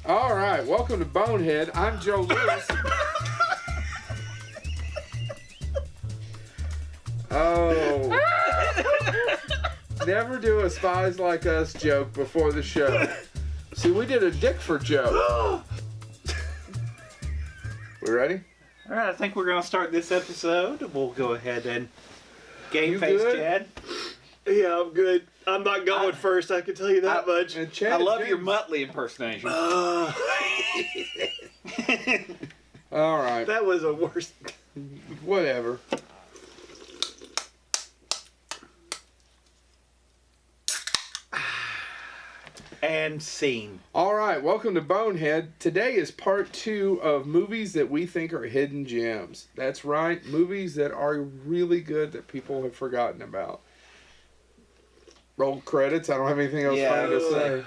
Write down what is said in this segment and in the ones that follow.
All right, welcome to Bonehead. I'm Joe Lewis. Oh. Never do a Spies Like Us joke before the show. See, we did a Dickford joke. We ready? All right, I think we're going to start this episode. We'll go ahead and game face good? Chad. Yeah, I'm good. I'm not going first, I can tell you that much. And Chad I and love James. your Muttley impersonation. All right, That was a worst. whatever. And scene. All right, welcome to Bonehead. Today is part 2 of movies that we think are hidden gems. That's right, movies that are really good that people have forgotten about. Roll credits. I don't have anything else funny to say.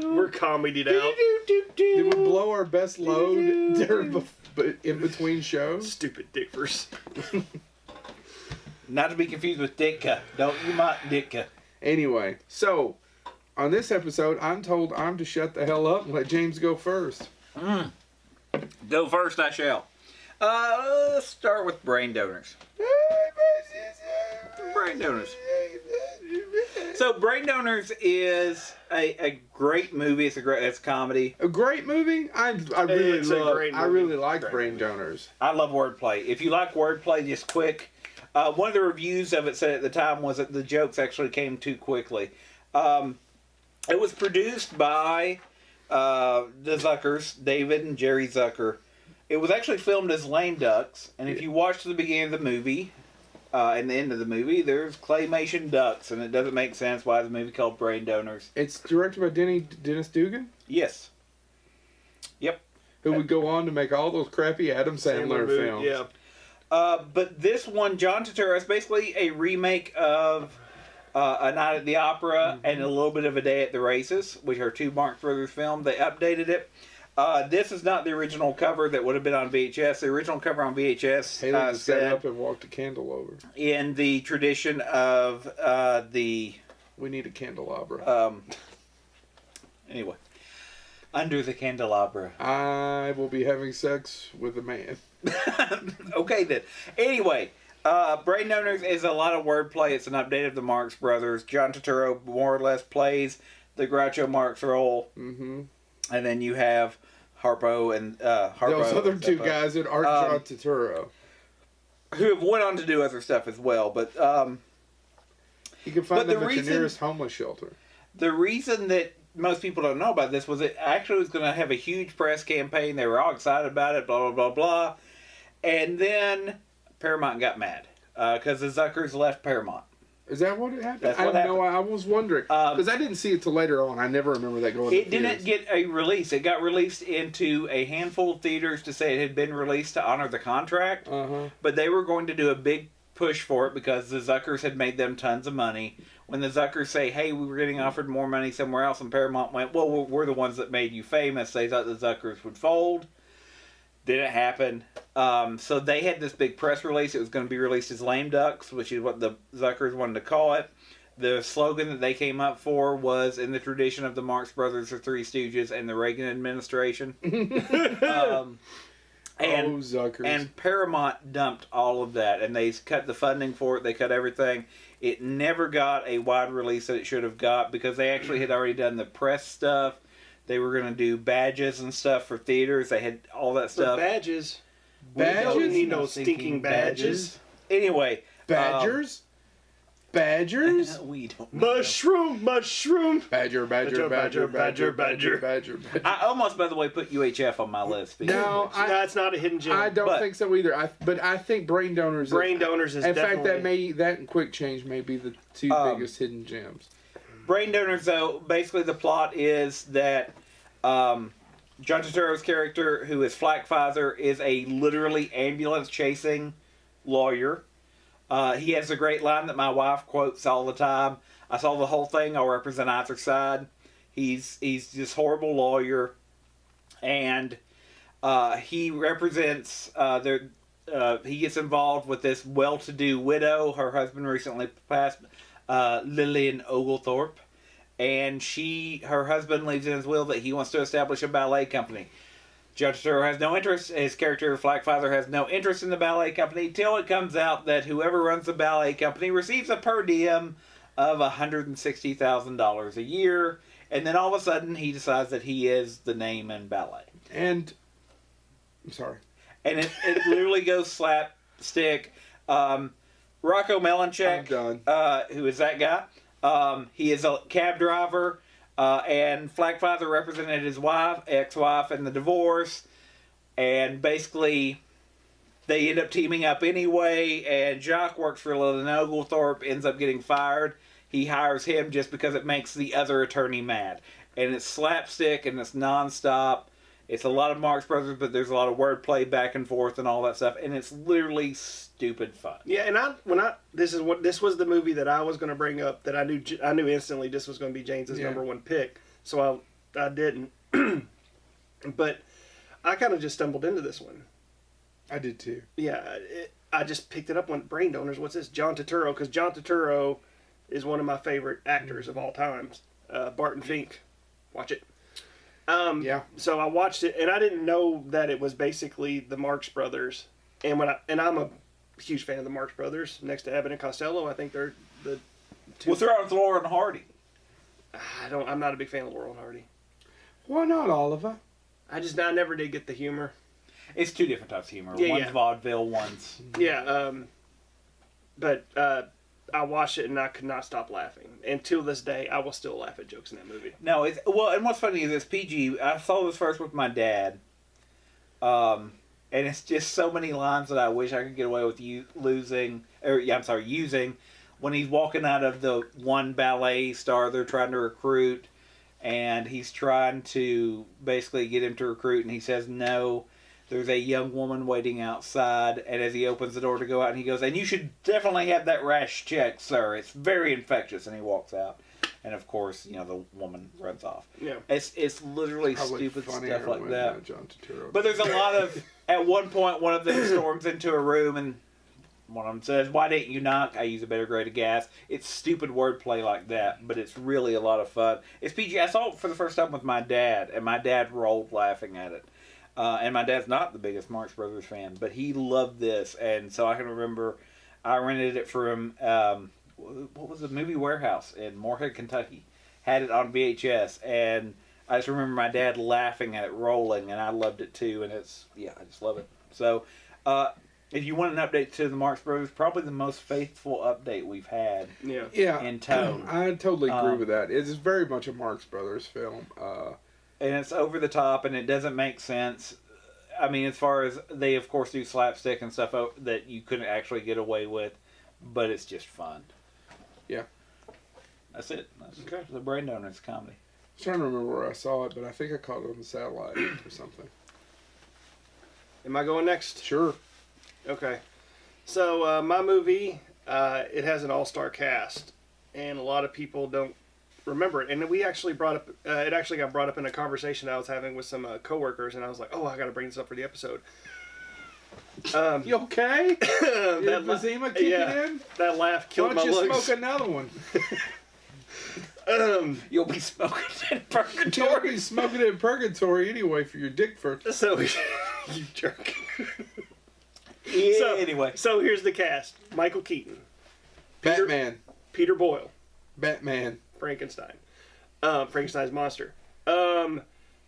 We're comedied out. Did we blow our best load during in between shows? Stupid dickers. Not to be confused with Ditka. Don't you mind Ditka. Anyway, so on this episode, I'm told I'm to shut the hell up and let James go first. Go first, I shall. Let's start with brain donors. Brain donors. So, Brain Donors is a great movie. It's a comedy. A great movie. I really like Brain Donors. I love wordplay. If you like wordplay, just quick. One of the reviews of it said at the time was that the jokes actually came too quickly. It was produced by the Zuckers, David and Jerry Zucker. It was actually filmed as Lame Ducks, and if you watch the beginning of the movie and the end of the movie, there's claymation ducks, and it doesn't make sense why the movie called Brain Donors. It's directed by Dennis Dugan. Yes. Yep. Who would go on to make all those crappy Adam Sandler films. Yeah. But this one, John Turturro, is basically a remake of A Night at the Opera and A Little Bit of a Day at the Races, which are two Marx Brothers films. They updated it. This is not the original cover that would have been on VHS. The original cover on VHS Haley just got up and walked a candle over. in the tradition of the... We need a candelabra. Anyway. Under the candelabra. I will be having sex with a man. Okay then. Anyway, Brain Donors is a lot of wordplay. It's an update of the Marx Brothers. John Turturro more or less plays the Groucho Marx role. Mm-hmm. And then you have Harpo and Those other two guys that aren't John Turturro. who have went on to do other stuff as well. But You can find but them the at reason- your nearest homeless shelter. the reason that most people don't know about this was it actually was going to have a huge press campaign. They were all excited about it, blah, blah, blah, blah. And then Paramount got mad because the Zuckers left Paramount. Is that what it happened? That's what I know. I was wondering because I didn't see it till later on. I never remember that going. It didn't get a release. It got released into a handful of theaters to say it had been released to honor the contract. But they were going to do a big push for it because the Zuckers had made them tons of money. When the Zuckers say, hey, we were getting offered more money somewhere else, and Paramount went, well, we're the ones that made you famous. They thought the Zuckers would fold. Didn't happen. So they had this big press release. It was going to be released as Lame Ducks, which is what the Zuckers wanted to call it. The slogan that they came up for was in the tradition of the Marx Brothers, the Three Stooges, and the Reagan administration. Zuckers. And Paramount dumped all of that, and they cut the funding for it. They cut everything. It never got a wide release that it should have got because they actually had already done the press stuff. They were going to do badges and stuff for theaters. They had all that stuff. Badges? Badges? We don't need no stinking badges. Anyway. Badgers? Badgers? We don't. Mushroom! Badger. I almost, by the way, put UHF on my list. No, That's not a hidden gem. I don't think so either. But I think Brain Donors. Brain Donors is in definitely... fact, that and Quick Change may be the two biggest hidden gems. Brain Donors, though, basically the plot is that John Turturro's character, who is Flack Father, is a literally ambulance-chasing lawyer. He has a great line that my wife quotes all the time. I saw the whole thing. I'll represent either side. He's this horrible lawyer, and he represents he gets involved with this well-to-do widow. Her husband recently passed, Lillian Oglethorpe, and her husband leaves in his will that he wants to establish a ballet company. John Turturro has no interest. His character, Flackfather, has no interest in the ballet company till it comes out that whoever runs the ballet company receives a per diem of $160,000 a year, and then all of a sudden he decides that he is the name in ballet. And I'm sorry. And it literally goes slapstick. Rocco Melanchek, who is that guy? He is a cab driver. And Flackfather represented his ex-wife, in the divorce. And basically, they end up teaming up anyway. And Jock works for Lillian Oglethorpe, ends up getting fired. He hires him just because it makes the other attorney mad. And it's slapstick and it's nonstop. It's a lot of Marx Brothers, but there's a lot of wordplay back and forth and all that stuff. And it's literally stupid fun. Yeah, and this was the movie that I was going to bring up that I knew instantly this was going to be James's number one pick. So I didn't. But I kind of just stumbled into this one. I did too. Yeah, I just picked it up on Brain Donors. What's this? John Turturro, because John Turturro is one of my favorite actors of all times. Barton Fink. Watch it. Yeah. So I watched it, and I didn't know that it was basically the Marx Brothers. And I'm a huge fan of the Marx Brothers. Next to Abbott and Costello, I think they're the two. Well, they're on with Laura and Hardy. I'm not a big fan of Laurel and Hardy. Why not, Oliver? I never did get the humor. It's two different types of humor. Yeah, one's yeah. vaudeville, one's... Yeah, but I watched it and I could not stop laughing. And till this day, I will still laugh at jokes in that movie. No, and what's funny is it's PG. I saw this first with my dad. And it's just so many lines that I wish I could get away with using. When he's walking out of the one ballet star they're trying to recruit, and he's trying to basically get him to recruit, and he says no. There's a young woman waiting outside, and as he opens the door to go out, and he goes, "And you should definitely have that rash checked, sir. It's very infectious." And he walks out, and of course, the woman runs off. Yeah, it's literally Probably stupid funnier stuff like when, that. John Turturro. But there's a lot of. At one point, one of them storms into a room, and one of them says, "Why didn't you knock? I use a better grade of gas." It's stupid wordplay like that, but it's really a lot of fun. It's PG. I saw it for the first time with my dad, and my dad rolled laughing at it. And my dad's not the biggest Marx Brothers fan, but he loved this. And so I can remember I rented it from, what was the movie Warehouse in Moorhead, Kentucky. Had it on VHS. And I just remember my dad laughing at it rolling, and I loved it too. And I just love it. So if you want an update to the Marx Brothers, probably the most faithful update we've had in tone. I totally agree with that. It's very much a Marx Brothers film. And it's over the top, and it doesn't make sense. I mean, as far as they, of course, do slapstick and stuff that you couldn't actually get away with, but it's just fun. Yeah. That's it. That's the Brain Donors comedy. I'm trying to remember where I saw it, but I think I caught it on the satellite or something. Am I going next? Sure. Okay. So my movie, it has an all-star cast, and a lot of people don't remember it. And we actually brought up, it actually got brought up in a conversation I was having with some coworkers, and I was like, oh, I got to bring this up for the episode. You okay? That emphysema kicking in? That laugh killed my lungs. Why don't you smoke another one? You'll be smoking in purgatory. You'll be smoking in purgatory anyway for your dick for. So, you jerk. Anyway. So here's the cast. Michael Keaton. Batman. Peter Boyle. Batman. Frankenstein. Frankenstein's monster.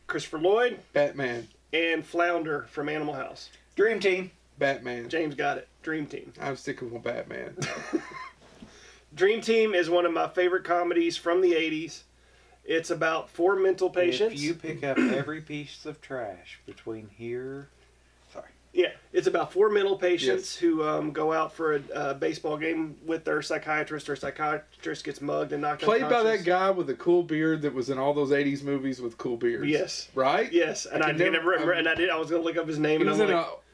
Christopher Lloyd. Batman. And Flounder from Animal House. Dream Team. Batman. James got it. Dream Team. I'm sticking with Batman. Dream Team is one of my favorite comedies from the 80s. It's about 4 mental patients. If you pick up every piece of trash between here... Yeah, it's about 4 mental patients who go out for a baseball game with their psychiatrist. Their psychiatrist gets mugged and knocked Played unconscious. by that guy with the cool beard that was in all those 80s movies with cool beards. Yes. Right? Yes, and I was going to look up his name.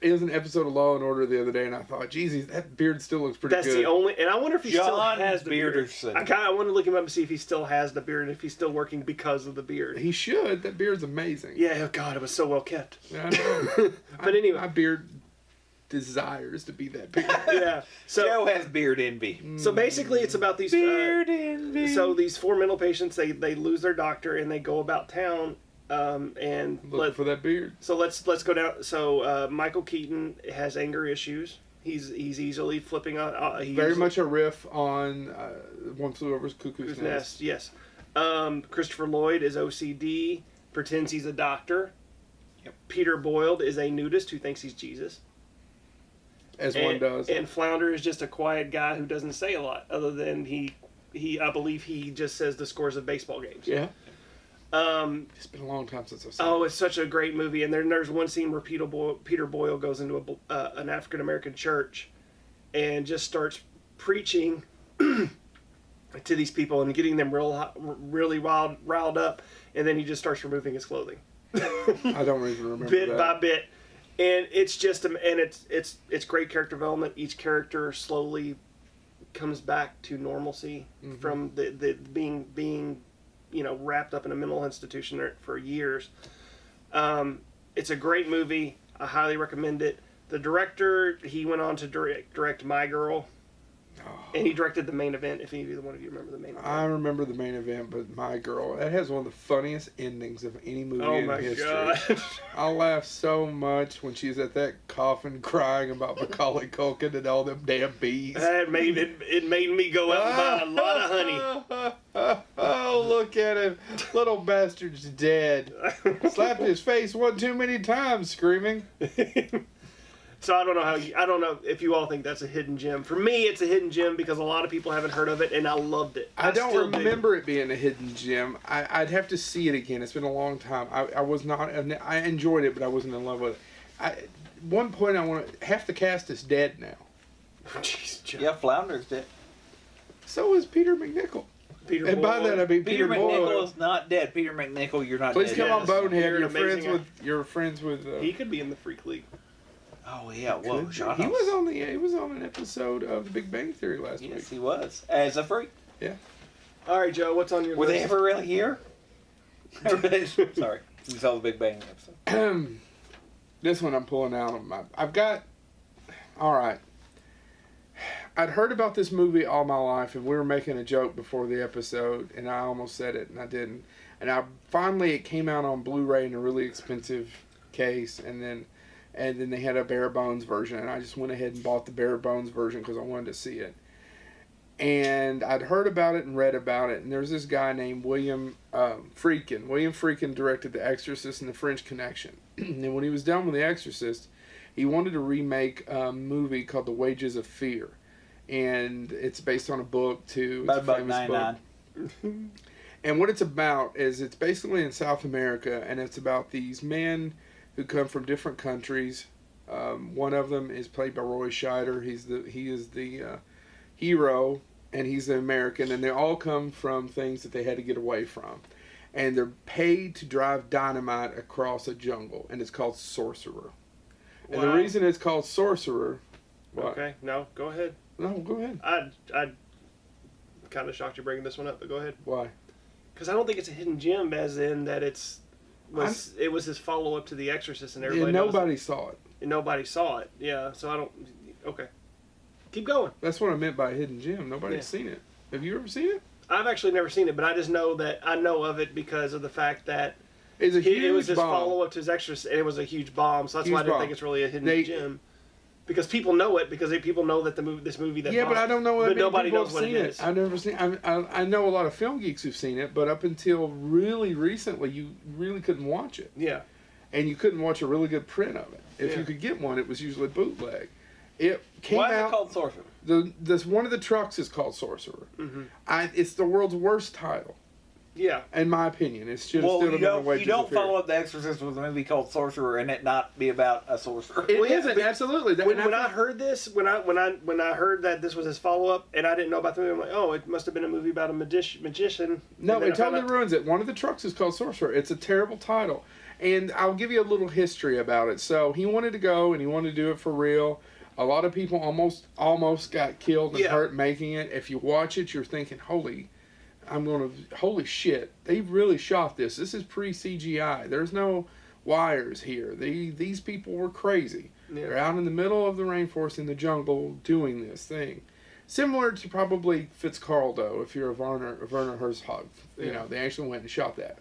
It was an episode of Law and Order the other day, and I thought, geez, that beard still looks pretty good. That's the only, and I wonder if he still John has the beard. Bearderson. I want to look him up and see if he still has the beard and if he's still working because of the beard. He should. That beard's amazing. Yeah, oh God, it was so well kept. Yeah, I know. But anyway. My beard desires to be that beard. Yeah. So Joe has beard envy. So basically, it's about these Beard envy. So these 4 mental patients, they lose their doctor and they go about town and Looking for that beard. So let's go down. So Michael Keaton has anger issues. He's easily flipping on. Very much a riff on One Flew Over Cuckoo's Nest. Yes. Christopher Lloyd is OCD. Pretends he's a doctor. Yep. Peter Boyle is a nudist who thinks he's Jesus. As one does. And Flounder is just a quiet guy who doesn't say a lot, other than I believe he just says the scores of baseball games. Yeah. It's been a long time since I've seen it. Oh, it's such a great movie. And then there's one scene where Peter Boyle goes into an African American church and just starts preaching to these people and getting them really riled up. And then he just starts removing his clothing. I don't even remember Bit that. by bit. And it's just it's great character development. Each character slowly comes back to normalcy from the being wrapped up in a mental institution for years. It's a great movie. I highly recommend it. The director, he went on to direct My Girl, and he directed The Main Event. If either one of you remember The Main Event, I remember The Main Event, but My Girl, that has one of the funniest endings of any movie in history. God. I laughed so much when she's at that coffin crying about Macaulay Culkin and all them damn bees. It made me go out and buy a lot of honey. Oh, look at him. Little bastard's dead. Slapped his face one too many times, screaming. So I don't know if you all think that's a hidden gem. For me, it's a hidden gem because a lot of people haven't heard of it, and I loved it. I don't still remember it being a hidden gem. I'd have to see it again. It's been a long time. I was not. I enjoyed it, but I wasn't in love with it. At one point, half the cast is dead now. Jeez, Joe. Yeah, Flounder's dead. So is Peter McNichol. And by that I mean Peter Peter McNichol Boyle. is not dead. Peter McNichol, you're not Please dead. come on, Yes. Bonehead. You're You're friends with. He could be in the Freak League. Oh yeah, whoa, He shut was on an episode of The Big Bang Theory last week. Yes, he was. As a freak. Yeah. All right, Joe, what's on your Were list? they ever really here? Sorry, we saw the Big Bang episode. This one I'm pulling out of my. I've got. All right. I'd heard about this movie all my life, and we were making a joke before the episode, and I almost said it, and I didn't. And it came out on Blu-ray in a really expensive case, and then they had a bare bones version, and I just went ahead and bought the bare bones version because I wanted to see it. And I'd heard about it and read about it, and there's this guy named William Friedkin. William Friedkin directed The Exorcist and The French Connection. And when he was done with The Exorcist, he wanted to remake a movie called The Wages of Fear. And it's based on a book, too. It's About a famous book. And what it's about is it's basically in South America, and it's about these men who come from different countries. One of them is played by Roy Scheider. He is the hero, and he's the American, and they all come from things that they had to get away from. And they're paid to drive dynamite across a jungle, and it's called Sorcerer. And the reason it's called Sorcerer... What? Okay, no, go ahead. No, go ahead. I kind of shocked you bringing this one up, but go ahead. Why? Because I don't think it's a hidden gem, as in that it was his follow up to The Exorcist, and everybody nobody saw it. And nobody saw it. Yeah, so I don't. Okay, keep going. That's what I meant by hidden gem. Nobody's seen it. Have you ever seen it? I've actually never seen it, but I just know that I know of it because of the fact that It's a huge it was his bomb. follow up to his Exorcist, and it was a huge bomb. So that's why I didn't think it's really a hidden gem. Because people know it, because people know that this movie that but I don't know but nobody people knows have what seen it it. is. I've never seen. I know a lot of film geeks who've seen it, but up until really recently, you really couldn't watch it. Yeah, and you couldn't watch a really good print of it. If you could get one, it was usually bootleg. It came Why is out. it called Sorcerer? One of the trucks is called Sorcerer. Mm-hmm. It's the world's worst title. Yeah, in my opinion, it should have still been The Wages you don't of Fear. follow up The Exorcist with a movie called Sorcerer and it not be about a sorcerer. It isn't, absolutely. When I heard this, when I heard that this was his follow up, and I didn't know about the movie, I'm like, oh, it must have been a movie about a magician. No, it totally ruins it. One of the trucks is called Sorcerer. It's a terrible title. And I'll give you a little history about it. So he wanted to go, and he wanted to do it for real. A lot of people almost got killed and hurt making it. If you watch it, you're thinking, holy shit, they really shot this. This is pre-CGI. There's no wires here. These people were crazy. Yeah. They're out in the middle of the rainforest in the jungle doing this thing. Similar to probably Fitzcarraldo, if you're a Werner Herzog. You know, they actually went and shot that.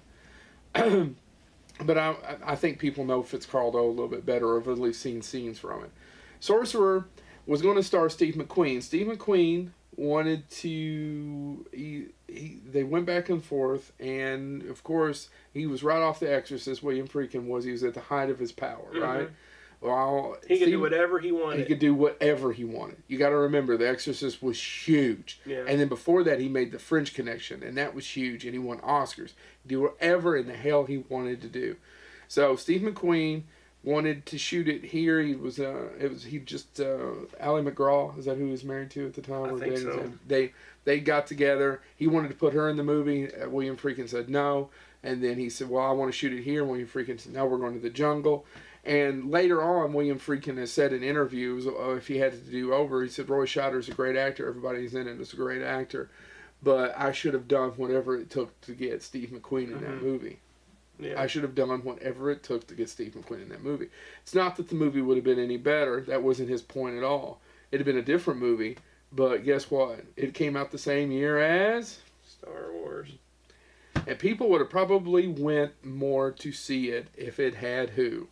But I think people know Fitzcarraldo a little bit better, or have at least seen scenes from it. Sorcerer was going to star Steve McQueen. Steve McQueen wanted to... They went back and forth, and of course, he was right off The Exorcist. William Friedkin was. He was at the height of his power, right? Well, he could do whatever he wanted. He could do whatever he wanted. You got to remember, The Exorcist was huge. Yeah. And then before that, he made The French Connection, and that was huge, and he won Oscars. He'd do whatever in the hell he wanted to do. So Steve McQueen wanted to shoot it here. Ally McGraw, is that who he was married to at the time? I think so. They got together. He wanted to put her in the movie. William Friedkin said no. And then he said, well, I want to shoot it here. And William Friedkin said, no, we're going to the jungle. And later on, William Friedkin has said in interviews, if he had to do over, he said, Roy Scheider's a great actor. Everybody's in it is a great actor. But I should have done whatever it took to get Steve McQueen in that movie. Yeah. I should have done whatever it took to get Steve McQueen in that movie. It's not that the movie would have been any better. That wasn't his point at all. It'd have been a different movie. But guess what? It came out the same year as Star Wars. And people would have probably went more to see it if it had who?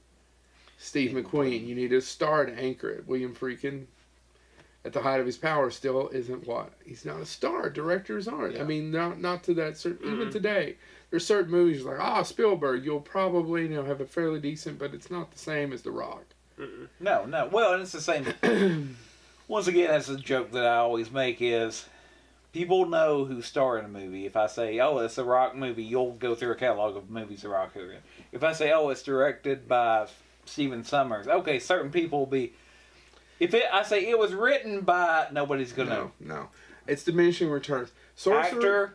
Steve McQueen. You need a star to anchor it. William Friedkin, at the height of his power, still isn't what? He's not a star. Directors aren't. Yeah. I mean, not to that certain... Even today, there's certain movies like, Spielberg, you'll probably have a fairly decent, but it's not the same as The Rock. No. Well, and it's the same. Once again, that's a joke that I always make is... People know who star in a movie. If I say, it's a Rock movie, you'll go through a catalog of movies The Rock is in. If I say, it's directed by Stephen Sommers, okay, certain people will be... I say it was written by... Nobody's going to know. No. It's diminishing returns. Sorcerer...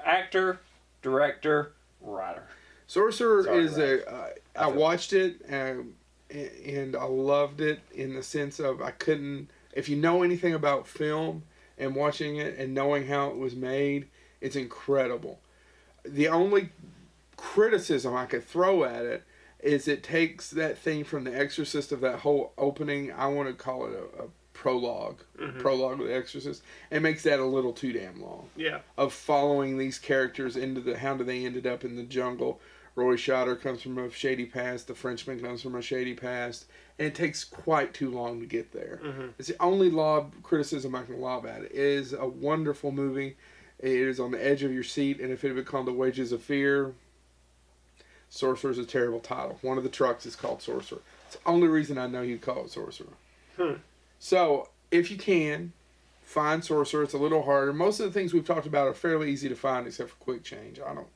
Actor, director, writer. Sorcerer I watched it, and I loved it in the sense of I couldn't... If you know anything about film... and watching it and knowing how it was made, it's incredible. The only criticism I could throw at it is it takes that thing from The Exorcist of that whole opening, I want to call it a prologue of The Exorcist, and makes that a little too damn long. Yeah. Of following these characters into how they ended up in the jungle. Roy Scheider comes from a shady past, the Frenchman comes from a shady past, and it takes quite too long to get there. It's the only criticism I can lob at it. It is a wonderful movie. It is on the edge of your seat, and if it had been called The Wages of Fear, Sorcerer is a terrible title. One of the trucks is called Sorcerer. It's the only reason I know you'd call it Sorcerer. So, if you can, find Sorcerer. It's a little harder. Most of the things we've talked about are fairly easy to find, except for Quick Change. I don't know.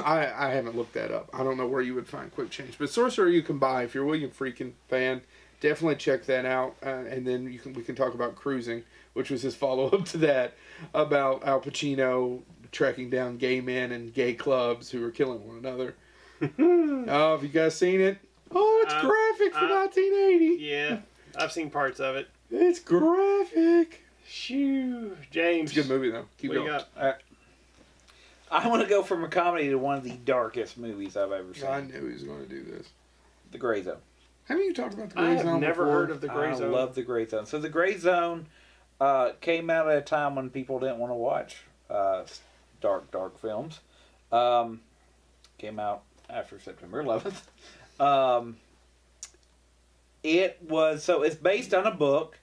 I haven't looked that up. I don't know where you would find Quick Change. But Sorcerer you can buy. If you're a William Friedkin fan, definitely check that out. And then we can talk about Cruising, which was his follow-up to that, about Al Pacino tracking down gay men and gay clubs who were killing one another. Have you guys seen it? Oh, it's graphic for 1980. Yeah, I've seen parts of it. It's graphic. Shoo, James. It's a good movie, though. Keep going. What you got? I want to go from a comedy to one of the darkest movies I've ever seen. I knew he was going to do this. The Grey Zone. Haven't you talked about The Grey Zone I have never before? heard of The Grey Zone. I love The Grey Zone. So The Grey Zone came out at a time when people didn't want to watch dark films. Came out after September 11th. It's based on a book,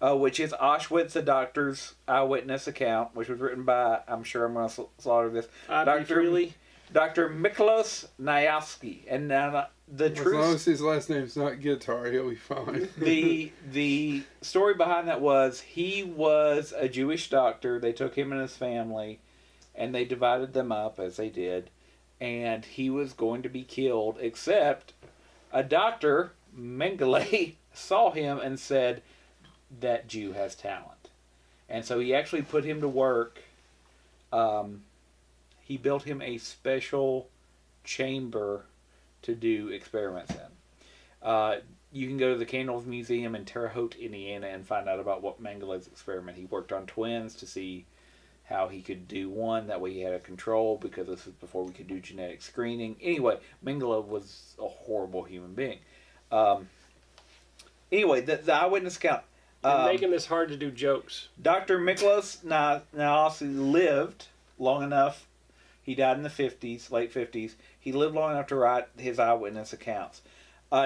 which is Auschwitz, the Doctor's Eyewitness Account, which was written by, I'm sure I'm going to slaughter this, Dr. Miklos Nyalski. And now as long as his last name's not Guitar, he'll be fine. the story behind that was he was a Jewish doctor. They took him and his family, and they divided them up as they did. And he was going to be killed, except a doctor, Mengele, saw him and said, that Jew has talent. And so he actually put him to work. He built him a special chamber to do experiments in. You can go to the Candles Museum in Terre Haute, Indiana, and find out about what Mengele's experiment. He worked on twins to see how he could do one. That way he had a control, because this was before we could do genetic screening. Anyway, Mengele was a horrible human being. Anyway, the eyewitness account. They're making this hard to do jokes. Dr. Miklos Naosi lived long enough. He died in the 50s, late 50s. He lived long enough to write his eyewitness accounts.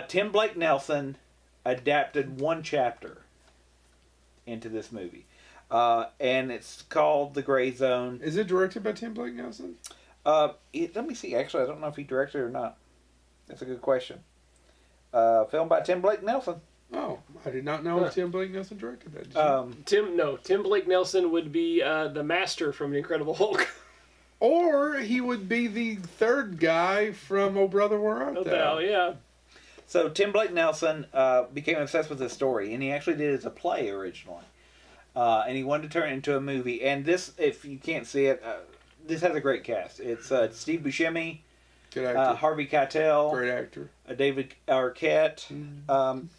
Tim Blake Nelson adapted one chapter into this movie. And it's called The Gray Zone. Is it directed by Tim Blake Nelson? Let me see. Actually, I don't know if he directed it or not. That's a good question. Filmed by Tim Blake Nelson. Oh, I did not know Tim Blake Nelson directed that. Tim Blake Nelson would be the master from The Incredible Hulk. Or he would be the third guy from Oh Brother, Where Art Oh, Thou? yeah. So Tim Blake Nelson became obsessed with this story, and he actually did it as a play originally. And he wanted to turn it into a movie. And this, if you can't see it, this has a great cast. It's Steve Buscemi, Good actor. Harvey Keitel, Great actor. David Arquette.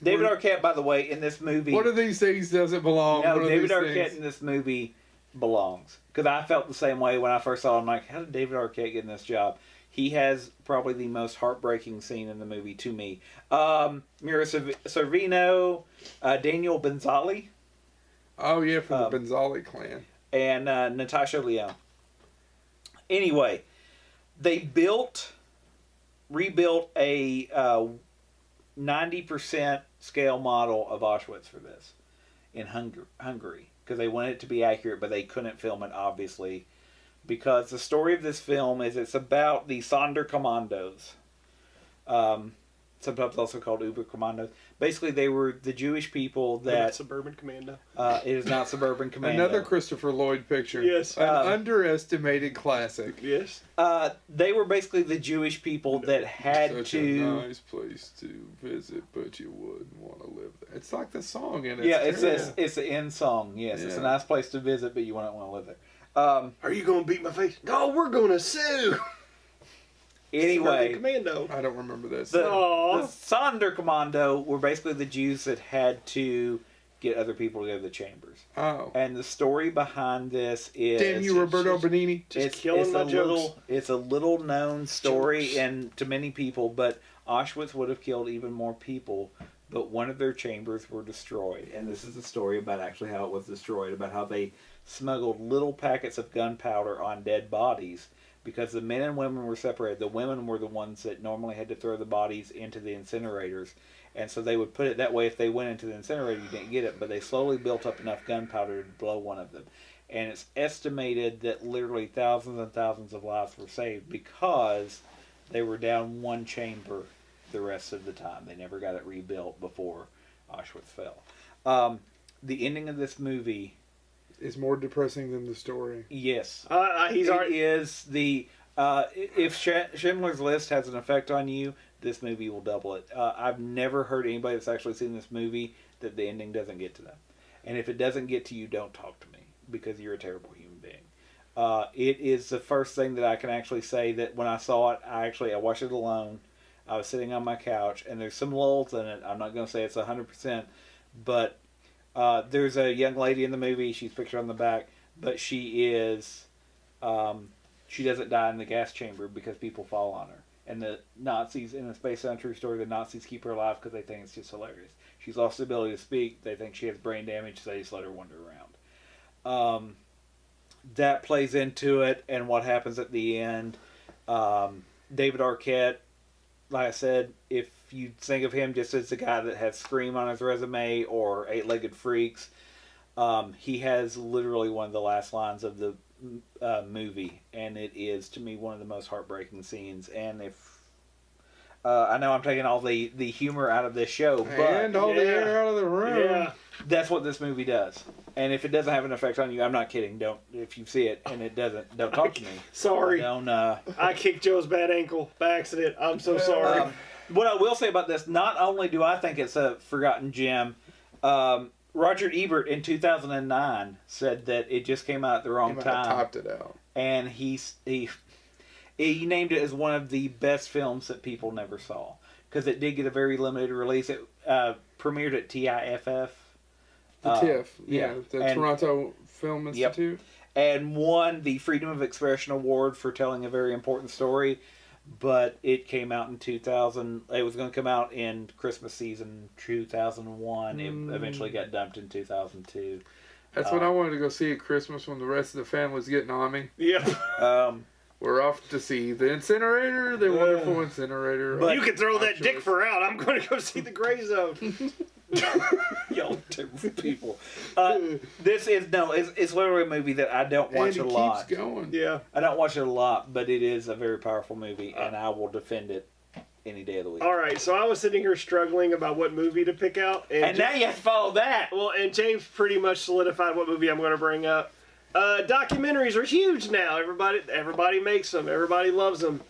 David Arquette, by the way, in this movie. One of these things doesn't belong. No, One of David these Arquette things. in this movie belongs. Because I felt the same way when I first saw him. Like, how did David Arquette get in this job? He has probably the most heartbreaking scene in the movie to me. Mira Sorvino, Daniel Benzali, Oh, yeah, from the Benzali clan. and Natasha Lyonne. Anyway, they rebuilt a 90% scale model of Auschwitz for this in Hungary. Because they wanted it to be accurate, but they couldn't film it, obviously. Because the story of this film is it's about the Sonderkommandos. Sometimes also called Uberkommandos. Basically, they were the Jewish people that... Suburban Commando. It is not Suburban Commando. Another Christopher Lloyd picture. Yes. An underestimated classic. Yes. They were basically the Jewish people that had Such to... a nice place to visit, but you wouldn't want to live there. It's like the song in it. Yeah, it's the end song. Yes, it's a Yeah. nice place to visit, but you wouldn't want to live there. Are you going to beat my face? No, we're going to sue. Anyway, Commando. I don't remember this. the Aw. Sonderkommando were basically the Jews that had to get other people to go to the chambers. Oh. And the story behind this is... Damn you, Roberto Benini. Just killing my jokes. It's a little known story and to many people, but Auschwitz would have killed even more people, but one of their chambers were destroyed. And this is a story about actually how it was destroyed, about how they smuggled little packets of gunpowder on dead bodies because the men and women were separated. The women were the ones that normally had to throw the bodies into the incinerators. And so they would put it that way. If they went into the incinerator, you didn't get it. But they slowly built up enough gunpowder to blow one of them. And it's estimated that literally thousands and thousands of lives were saved because they were down one chamber the rest of the time. They never got it rebuilt before Auschwitz fell. The ending of this movie... is more depressing than the story. Yes. He's It already... is the... if Schindler's List has an effect on you, this movie will double it. I've never heard anybody that's actually seen this movie that the ending doesn't get to them. And if it doesn't get to you, don't talk to me because you're a terrible human being. It is the first thing that I can actually say that when I saw it, I watched it alone. I was sitting on my couch, and there's some lulls in it. I'm not going to say it's 100%, but there's a young lady in the movie. She's pictured on the back, but she is... she doesn't die in the gas chamber because people fall on her. And the Nazis, in a based on a true story, the Nazis keep her alive because they think it's just hilarious. She's lost the ability to speak. They think she has brain damage, so they just let her wander around. That plays into it, and what happens at the end. David Arquette, like I said, if you think of him just as the guy that has Scream on his resume or Eight-Legged Freaks, he has literally one of the last lines of the movie, and it is to me one of the most heartbreaking scenes. And if I know I'm taking all the humor out of this show, but And all the air out of the room. Yeah. that's what this movie does. And if it doesn't have an effect on you, I'm not kidding. Don't, if you see it and it doesn't, don't talk to me. Sorry. Don't. I kicked Joe's bad ankle by accident. I'm so sorry. What I will say about this, not only do I think it's a forgotten gem, Roger Ebert in 2009 said that it just came out at the wrong He might have time. topped it out. And he named it as one of the best films that people never saw because it did get a very limited release. It premiered at TIFF. The TIFF. yeah. The Toronto Film Institute. And won the Freedom of Expression Award for telling a very important story. but it came out in 2000. It was going to come out in Christmas season 2001. It eventually got dumped in 2002. That's when I wanted to go see at Christmas when the rest of the family's getting on me. Yeah. We're off to see the incinerator, the wonderful incinerator. But you can throw that dick for out. I'm going to go see the Gray Zone. Y'all terrible people. This is it's literally a movie that I don't watch and a it lot. keeps going. Yeah. I don't watch it a lot, but it is a very powerful movie, and I will defend it any day of the week. All right, so I was sitting here struggling about what movie to pick out, And now you have to follow that. Well, and James pretty much solidified what movie I'm going to bring up. Documentaries are huge now. Everybody makes them. Everybody loves them.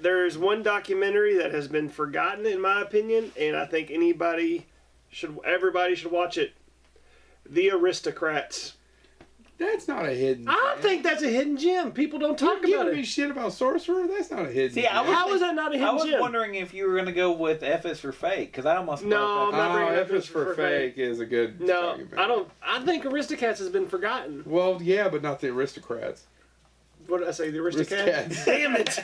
There's one documentary that has been forgotten, in my opinion, and I think everybody should watch it. The Aristocrats. That's not a hidden gem. I don't think that's a hidden gem. People don't talk You're about giving me it. shit about Sorcerer? That's not a hidden gem. How is that not a hidden I was gem? wondering if you were going to go with F is for Fake, because I almost No, brought I'm not up bringing F is for Fake is a good No, documentary. I don't. I think Aristocats has been forgotten. Well, yeah, but not the Aristocrats. What did I say? The Aristocats? Aristocats. Damn it!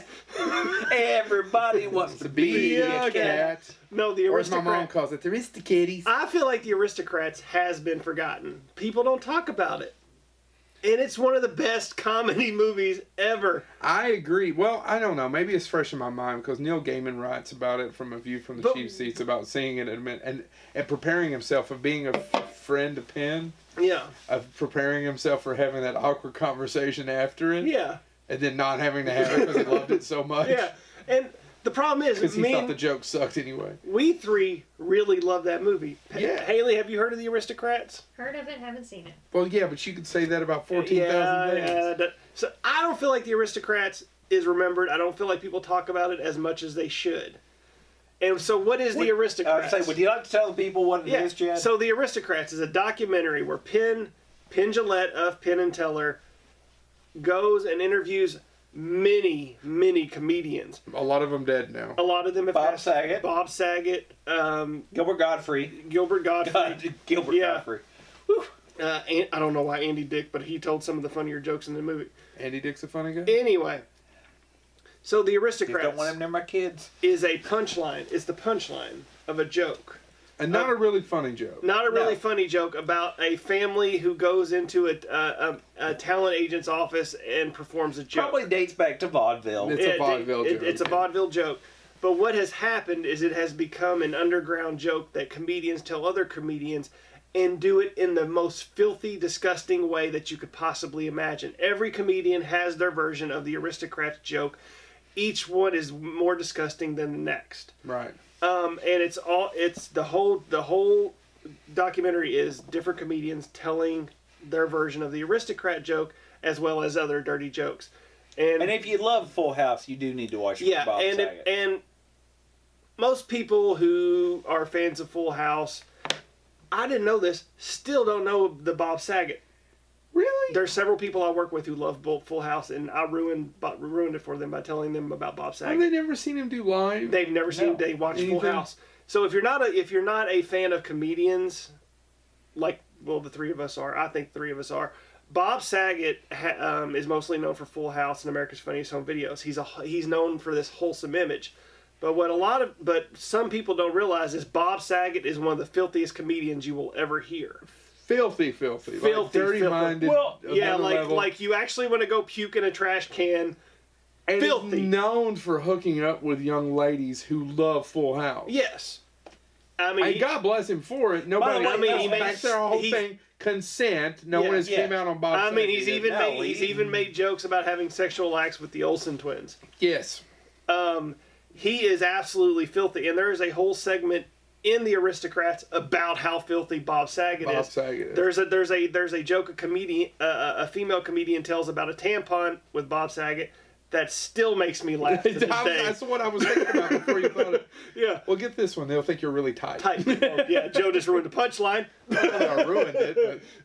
Everybody wants to be a cat. No, the Or as my mom Aristocrats. calls it, the Aristocatties. I feel like the Aristocrats has been forgotten. People don't talk about it. And it's one of the best comedy movies ever. I agree. Well, I don't know. Maybe it's fresh in my mind because Neil Gaiman writes about it from a view from the But- cheap seats about seeing it and preparing himself of being a friend to Penn, Yeah. of preparing himself for having that awkward conversation after it, Yeah. and then not having to have it because he loved it so much. Yeah. And the problem is, Because he me thought and the joke sucked anyway. we three really love that movie. Yeah. Haley, have you heard of the Aristocrats? Heard of it, haven't seen it. Well, yeah, but you could say that about 14,000 things. So I don't feel like the Aristocrats is remembered. I don't feel like people talk about it as much as they should. And so, what is the Aristocrats? Would you like to tell the people what it is, Chad? So the Aristocrats is a documentary where Penn Jillette of Penn and Teller goes and interviews many comedians. A lot of them dead now. A lot of them have Bob passed. Saget. Bob Saget, Gilbert Godfrey. Gilbert Godfrey. Gilbert Yeah. Godfrey. And I don't know why Andy Dick, but he told some of the funnier jokes in the movie. Andy Dick's a funny guy. Anyway, so the Just Aristocrats don't want him near my kids. is a punchline. It's the punchline of a joke. And not a really funny joke. Not a really No. funny joke about a family who goes into a talent agent's office and performs a joke. Probably dates back to vaudeville. It's a vaudeville joke. It's a vaudeville joke. But what has happened is it has become an underground joke that comedians tell other comedians and do it in the most filthy, disgusting way that you could possibly imagine. Every comedian has their version of the Aristocrats joke. Each one is more disgusting than the next. Right. And it's the whole documentary is different comedians telling their version of the aristocrat joke as well as other dirty jokes. And if you love Full House, you do need to watch yeah, Bob and Saget. and most people who are fans of Full House, I didn't know this, still don't know the Bob Saget. Really? There's several people I work with who love Full House, and I ruined it for them by telling them about Bob Saget. Have they never seen him do live? They've never seen. No. They watch Full Anything? House. So if you're not a fan of comedians, like the three of us are, I think three of us are. Bob Saget is mostly known for Full House and America's Funniest Home Videos. He's known for this wholesome image. But some people don't realize is Bob Saget is one of the filthiest comedians you will ever hear. Filthy. Like dirty-minded. Well, yeah, another level. like you actually want to go puke in a trash can. And filthy. he's known for hooking up with young ladies who love Full House. Yes. I mean, And God bless him for it. Nobody, By the way, he back their whole thing. Consent. No one has came out on Bob. I mean, Saget he's yet. even made jokes about having sexual acts with the Olsen twins. Yes. He is absolutely filthy, and there is a whole segment in the Aristocrats about how filthy Bob Saget is. Saget. There's a joke a female comedian tells about a tampon with Bob Saget that still makes me laugh to this day. That's what I was thinking about before you thought it. Yeah. Well, get this one. They'll think you're really tight. Tight. Oh, yeah, Joe just ruined the punchline. I ruined it,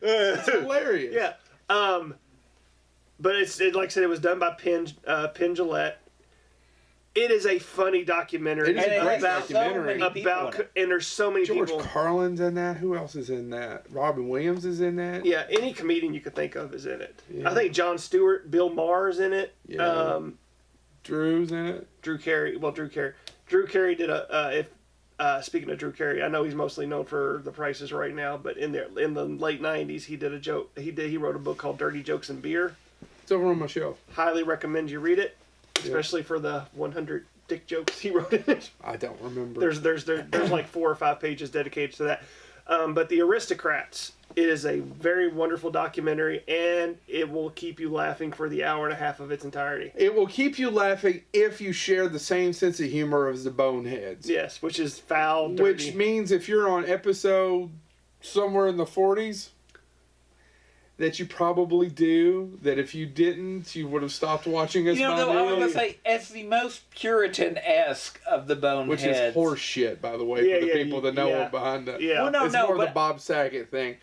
but it's hilarious. Yeah. But like I said, it was done by Penn Jillette. It is a funny documentary. It is a great about, documentary. And there's so many George people. Carlin's in that. Who else is in that? Robin Williams is in that. Yeah, any comedian you could think of is in it. Yeah. I think Jon Stewart, Bill Maher's in it. Yeah. Drew's in it. Drew Carey. Well, Drew Carey did speaking of Drew Carey, I know he's mostly known for The Price is Right now, but in the late '90s, he did a joke. He wrote a book called Dirty Jokes and Beer. It's over on my shelf. Highly recommend you read it, especially for the 100 dick jokes he wrote in it. I don't remember. There's like 4 or 5 pages dedicated to that. But The Aristocrats is a very wonderful documentary, and it will keep you laughing for the hour and a half of its entirety. It will keep you laughing if you share the same sense of humor as the Boneheads. Yes, which is foul, dirty. Which means if you're on episode somewhere in the 40s, that you probably do, that if you didn't, you would have stopped watching us by I was now. going to say, it's the most Puritan-esque of the Boneheads. Which is horse shit, by the way, for the people that know behind that. Yeah. Well, It's more the Bob Saget thing.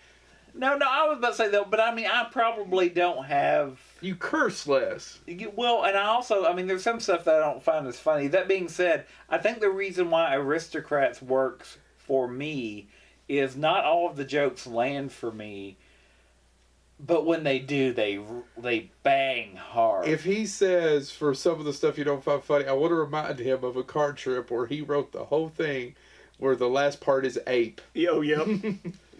No, I was about to say, though, but I mean, I probably don't have... You curse less. Well, and I also, I mean, there's some stuff that I don't find as funny. That being said, I think the reason why Aristocrats works for me is not all of the jokes land for me, but when they do, they bang hard. If he says, for some of the stuff you don't find funny, I want to remind him of a car trip where he wrote the whole thing where the last part is ape. Yo.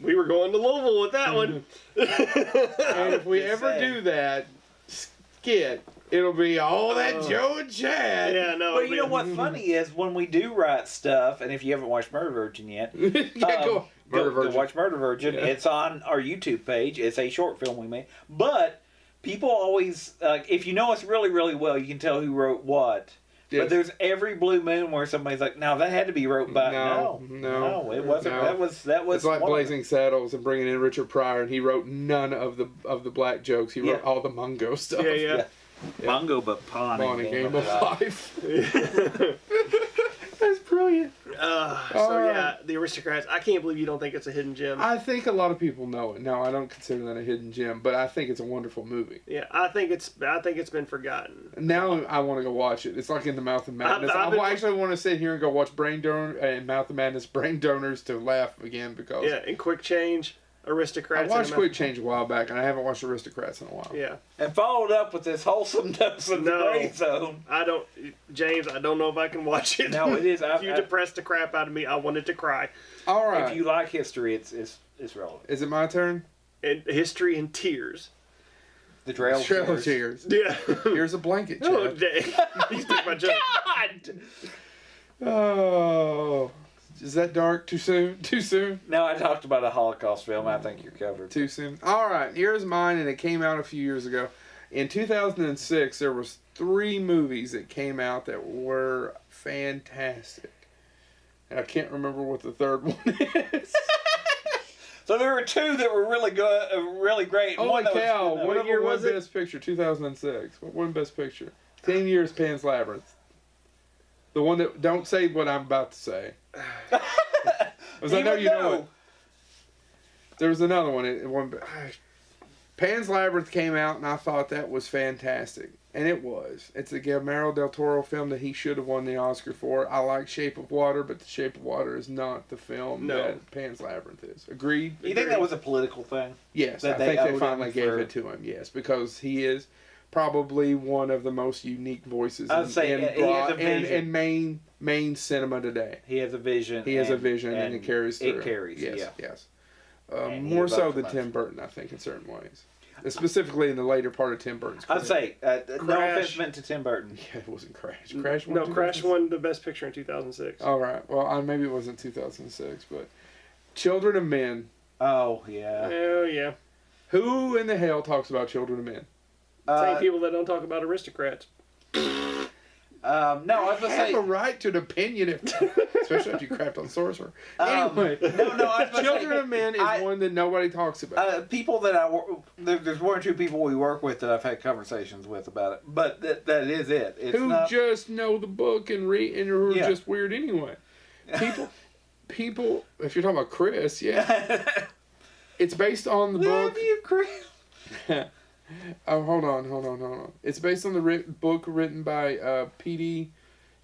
We were going to Louisville with that one. And if we ever do that skit, it'll be all that Joe and Chad. Yeah, no. But you know what's funny is when we do write stuff, and if you haven't watched Murder Virgin yet, Go watch Murder Virgin. Yeah. It's on our YouTube page. It's a short film we made. But people always, if you know us really, really well, you can tell who wrote what. Yes. But there's every blue moon where somebody's like, "No, that had to be wrote by." No, it wasn't. No. That was. It's like Blazing Saddles and bringing in Richard Pryor, and he wrote none of the black jokes. He wrote all the Mungo stuff. Yeah. Mungo, but Pawnee Game of Life. That's brilliant. The Aristocrats. I can't believe you don't think it's a hidden gem. I think a lot of people know it. No, I don't consider that a hidden gem, but I think it's a wonderful movie. Yeah, I think it's been forgotten. Now I want to go watch it. It's like In the Mouth of Madness. I actually want to sit here and go watch Brain Donor and Mouth of Madness, Brain Donors to laugh again because and Quick Change. Aristocrats. I watched Quick Change a while back, and I haven't watched Aristocrats in a while. Yeah. And followed up with this wholesome dose of the Gray Zone. James, I don't know if I can watch it. No, it is. If you depressed the crap out of me, I wanted to cry. All right. If you like history, it's relevant. Is it my turn? And history and tears. The Trail of Tears. Yeah. Here's a blanket, Chad. Oh, dang. You took my joke. God! Oh. Is that dark? Too soon? Too soon? No, I talked about a Holocaust film. I think you're covered. Too soon? All right. Here's mine, and it came out a few years ago. In 2006, there was 3 movies that came out that were fantastic. And I can't remember what the third one is. So there were 2 that were really good, really great. Holy cow. What year was it? Best Picture? 2006. What won Best Picture? 10 Years, Pan's Labyrinth. The one that... Don't say what I'm about to say. Because I know you know it. There was another one. Pan's Labyrinth came out, and I thought that was fantastic. And it was. It's a Guillermo del Toro film that he should have won the Oscar for. I like Shape of Water, but The Shape of Water is not the film that Pan's Labyrinth is. Agreed? You think that was a political thing? Yes, I think they finally gave it to him, yes. Because he is probably one of the most unique voices in main cinema today. He has a vision. He has a vision, and it carries through. It carries, yes. More so than Tim Burton, I think, in certain ways. Specifically in the later part of Tim Burton's career. I'd say, no offense meant to Tim Burton. Yeah, it wasn't Crash. Crash won. No, Crash won the Best Picture in 2006. All right. Well, maybe it wasn't 2006, but Children of Men. Oh, yeah. Oh, yeah. Who in the hell talks about Children of Men? Same people that don't talk about Aristocrats. No, I was going to say... have a right to an opinion, especially if you crapped on Sorcerer. Anyway. No, I was Children of Men is one that nobody talks about. People that there's 1 or 2 people we work with that I've had conversations with about it, but that is it. It's who just know the book and read and are just weird anyway. People, if you're talking about Chris, it's based on the book. Love you, Chris. Oh, hold on. It's based on the book written by P.D.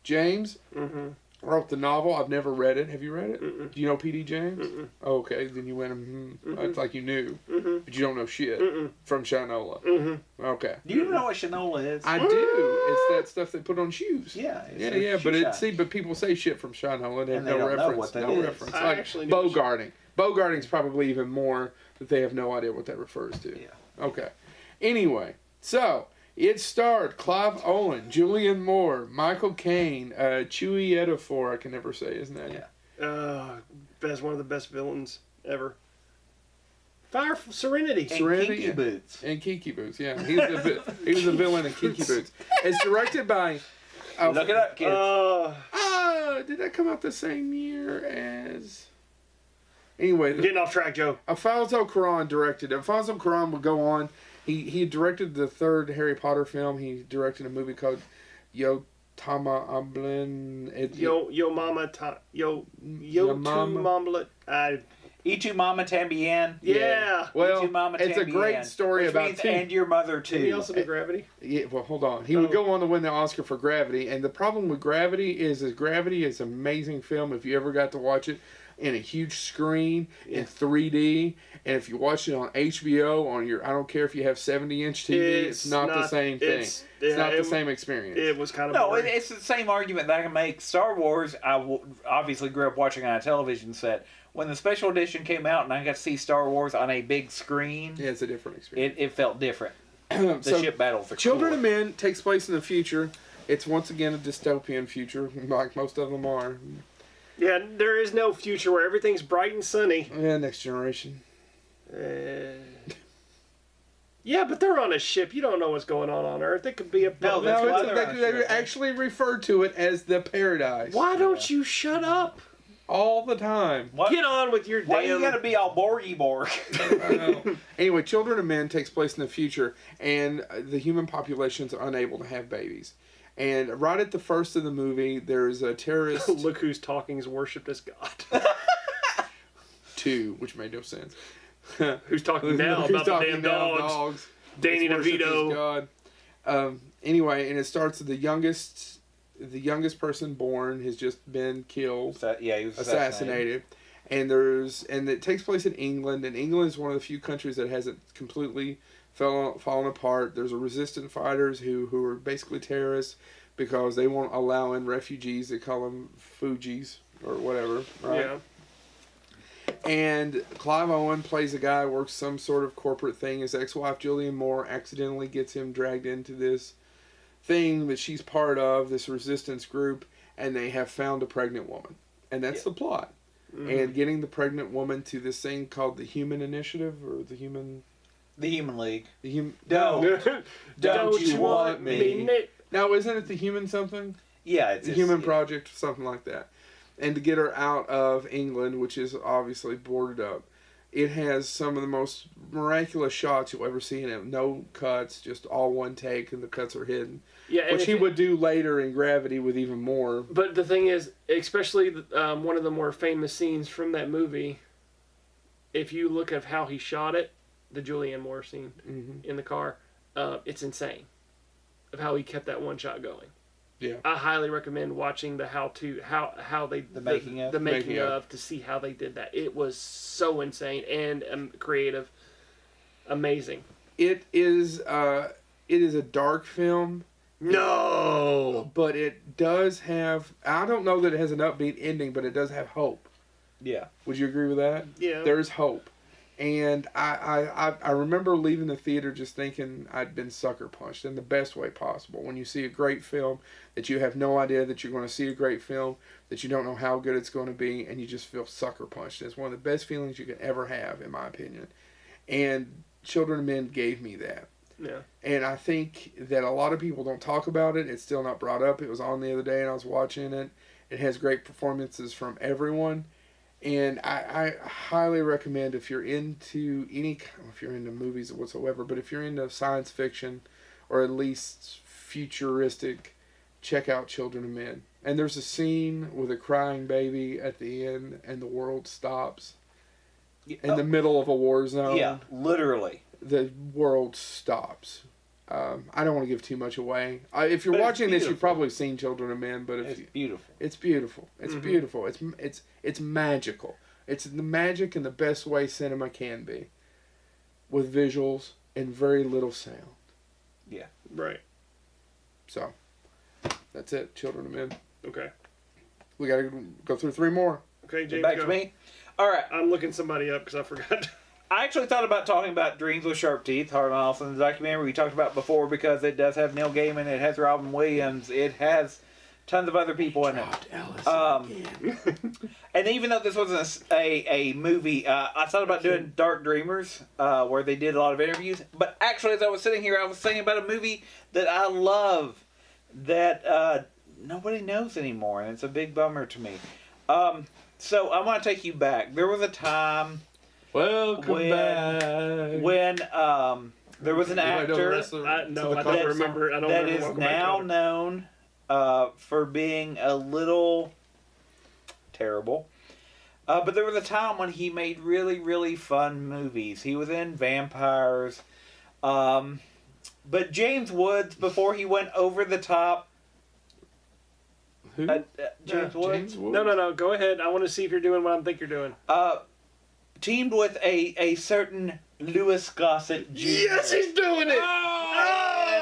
James. Mm-hmm. wrote the novel. I've never read it. Have you read it? Mm-mm. Do you know P.D. James? Mm-mm. Okay, then you went, It's like you knew. Mm-hmm. But you don't know shit Mm-mm. from Shinola. Mm-hmm. Okay. Do you even know what Shinola is? I do. It's that stuff they put on shoes. Yeah. It's Yeah, a yeah, shoe but shine. but people say shit from Shinola and they have And they no don't know reference. what that no is. reference. I Like actually knew Bogarting. Bogarting's probably even more that they have no idea what that refers to. Yeah. Okay. Anyway, so it starred Clive Owen, Julianne Moore, Michael Caine, Chewie Ejiofor. I can never say his name. Yeah. Best one of the best villains ever. Fire Serenity. And Serenity, Kinky yeah. Boots. And Kinky Boots, yeah. He was a villain in Kinky Boots. It's directed by... Look it up, kids. Did that come out the same year as... Anyway, Getting off track, Joe. Alfonso Cuarón directed. Alfonso Cuarón would go on. He directed the third Harry Potter film. He directed a movie called Yo Tama Amblin. Yo mama yo Your mama. mamlet. E2 Mama Tambien. Yeah. Well, E2 Mama it's a Tambien, great story which about means, two. and your mother too. Did he also do Gravity? Yeah, well, hold on. He would go on to win the Oscar for Gravity, and the problem with Gravity is Gravity is an amazing film if you ever got to watch it in a huge screen in 3D, and if you watch it on HBO on your, I don't care if you have 70-inch TV, it's not the same thing. It's not the same experience. It was kind of No, boring. it's the same argument that I can make. Star Wars, obviously grew up watching on a television set. When the special edition came out and I got to see Star Wars on a big screen, Yeah, it's a different experience. it felt different. The So, ship battles are Children cool. of Men takes place in the future. It's once again a dystopian future, like most of them are. Yeah, there is no future where everything's bright and sunny. Yeah, Next Generation. Yeah, but they're on a ship. You don't know what's going on Earth. It could be a No, that's No, why it's they're on a they ship. actually refer to it as the Paradise. Why don't you shut up? All the time. What? Get on with your Why you damn... gotta be all Borgy Borg? I know. Anyway, Children of Men takes place in the future, and the human populations are unable to have babies. And right at the first of the movie, there's a terrorist... Look who's talking is worshipped as God. 2, which made no sense. Who's talking now Who's about the talking damn now, dogs? Danny It's worshipped as DeVito. God. Anyway, and it starts with the youngest person born has just been killed. Yeah, he was Assassinated. And it takes place in England, and England is one of the few countries that hasn't completely fallen apart. There's a resistance fighters who are basically terrorists because they won't allow in refugees. They call them Fugees or whatever, right? Yeah. And Clive Owen plays a guy who works some sort of corporate thing. His ex-wife Julianne Moore accidentally gets him dragged into this thing that she's part of, this resistance group, and they have found a pregnant woman. And that's the plot. Mm-hmm. And getting the pregnant woman to this thing called the Human Initiative, or the Human League. No. Don't you want me? Now, isn't it the Human something? Yeah, it's The Human Project, something like that. And to get her out of England, which is obviously boarded up. It has some of the most miraculous shots you'll ever see in it. No cuts, just all one take, and the cuts are hidden. Yeah, Which he would do later in Gravity with even more. But the thing is, especially one of the more famous scenes from that movie, if you look at how he shot it, the Julianne Moore scene in the car, it's insane of how he kept that one shot going. Yeah. I highly recommend watching the making of to see how they did that. It was so insane and creative, amazing. It is a dark film. No, but it does have. I don't know that it has an upbeat ending, but it does have hope. Yeah. Would you agree with that? Yeah. There's hope. And I remember leaving the theater just thinking I'd been sucker punched in the best way possible. When you see a great film that you have no idea that you're going to see a great film, that you don't know how good it's going to be, and you just feel sucker punched. It's one of the best feelings you can ever have, in my opinion. And Children of Men gave me that. Yeah. And I think that a lot of people don't talk about it. It's still not brought up. It was on the other day and I was watching it. It has great performances from everyone. And I highly recommend if you're into if you're into movies whatsoever, but if you're into science fiction or at least futuristic, check out Children of Men. And there's a scene with a crying baby at the end and the world stops in the middle of a war zone. Yeah, literally. The world stops. I don't want to give too much away. If you're But it's watching this, you've beautiful. probably seen Children of Men, but It's beautiful. it's beautiful. It's beautiful. It's magical. It's the magic in the best way cinema can be, with visuals and very little sound. Yeah. Right. So, that's it. Children of Men. Okay. We got to go through 3 more. Okay, James, Back go. to me. All right. I'm looking somebody up because I forgot. I actually thought about talking about Dreams with Sharp Teeth, Harlan Ellenson's documentary we talked about before, because it does have Neil Gaiman, it has Robin Williams, it has tons of other people in it. And even though this wasn't a movie, I thought about doing Dark Dreamers, where they did a lot of interviews. But actually, as I was sitting here, I was thinking about a movie that I love that nobody knows anymore, and it's a big bummer to me. So I want to take you back. There was a time Welcome back. when there was an actor I don't remember. I don't that remember is Welcome Back now Kotter. known for being a little terrible. But there was a time when he made really, really fun movies. He was in Vampires. But James Woods, before he went over the top... Who? James Woods? No. Go ahead. I want to see if you're doing what I think you're doing. Teamed with a certain Louis Gossett Jr. Yes, he's doing it. Oh,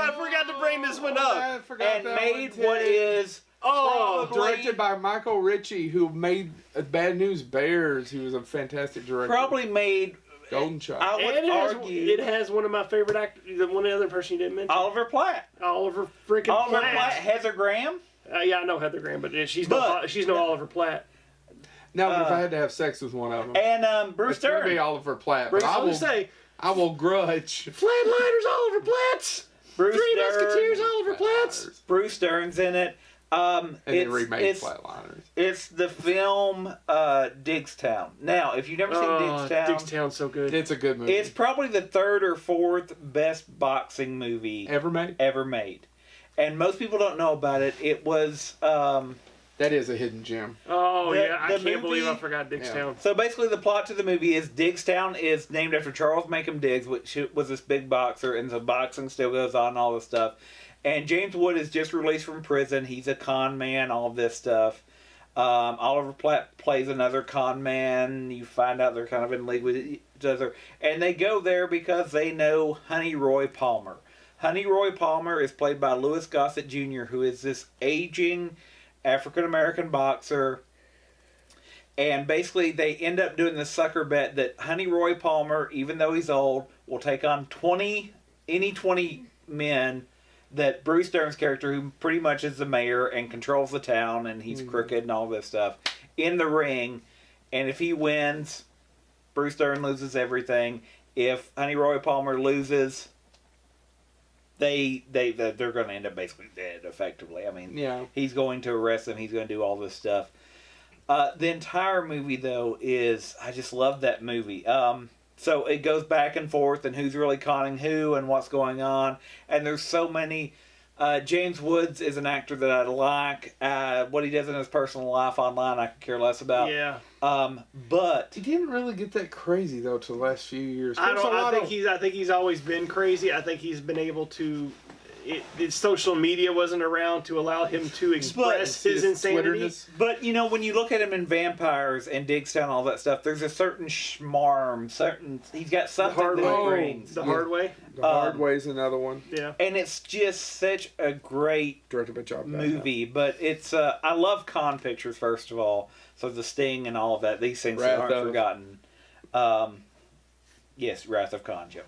I forgot to bring this one up. I forgot And that made one, what too. is... Oh, Directed by Michael Ritchie, who made Bad News Bears, who was a fantastic director. Probably made... Golden Child. I would and argue... it has one of my favorite actors. The one other person you didn't mention. Oliver Platt. Oliver freaking Oliver Platt. Platt. Heather Graham. Yeah, I know Heather Graham, but she's But- no Oliver Platt. No, but if I had to have sex with one of them, And Bruce it's going to be Dern. Oliver Platt. Bruce- But I would say I will grudge. Flatliners, Oliver Platts. Bruce Three Dern. Musketeers, Oliver Platts. Bruce Dern's in it. And they It's- remade it's- Flatliners. It's the film Digstown. Now, if you've never seen Digstown, Digstown's so good. It's a good movie. it's probably the 3rd or 4th best boxing movie Ever made? ever made. And most people don't know about it. It was That is a hidden gem. Oh, The- yeah. I the can't believe I movie- forgot Digstown. so basically the plot to the movie is Digstown is named after Charles Macomb Diggs, which was this big boxer, and so boxing still goes on and all this stuff. And James Wood is just released from prison. He's a con man, all of this stuff. Oliver Platt plays another con man. You find out they're kind of in league with each other. And they go there because they know Honey Roy Palmer. Honey Roy Palmer is played by Louis Gossett Jr., who is this aging African-American boxer. And basically they end up doing the sucker bet that Honey Roy Palmer, even though he's old, will take on 20 men that Bruce Dern's character, who pretty much is the mayor and controls the town, and he's crooked and all this stuff, in the ring. And if he wins, Bruce Dern loses everything. If Honey Roy Palmer loses, they're going to end up basically dead, effectively. I mean, Yeah. he's going to arrest them. He's going to do all this stuff. The entire movie, though, is... I just love that movie. So it goes back and forth, and who's really conning who, and what's going on. And there's so many... James Woods is an actor that I like. What he does in his personal life online, I could care less about. Yeah. But... He didn't really get that crazy, though, till the last few years. I There's a lot of- think he's always been crazy. I think he's been able to. Social media wasn't around to allow him to express his insanity. Twitterness. But, when you look at him in Vampires and Digstown and all that stuff, there's a certain schmarm, he's got something hard that he way. brings. The hard way. The Hard Way's another one. Yeah. And it's just such a great Directed by John movie. But it's, I love con pictures, first of all. So the Sting and all of that, these things Wrath aren't of. forgotten. Yes, Wrath of Khan, Joe.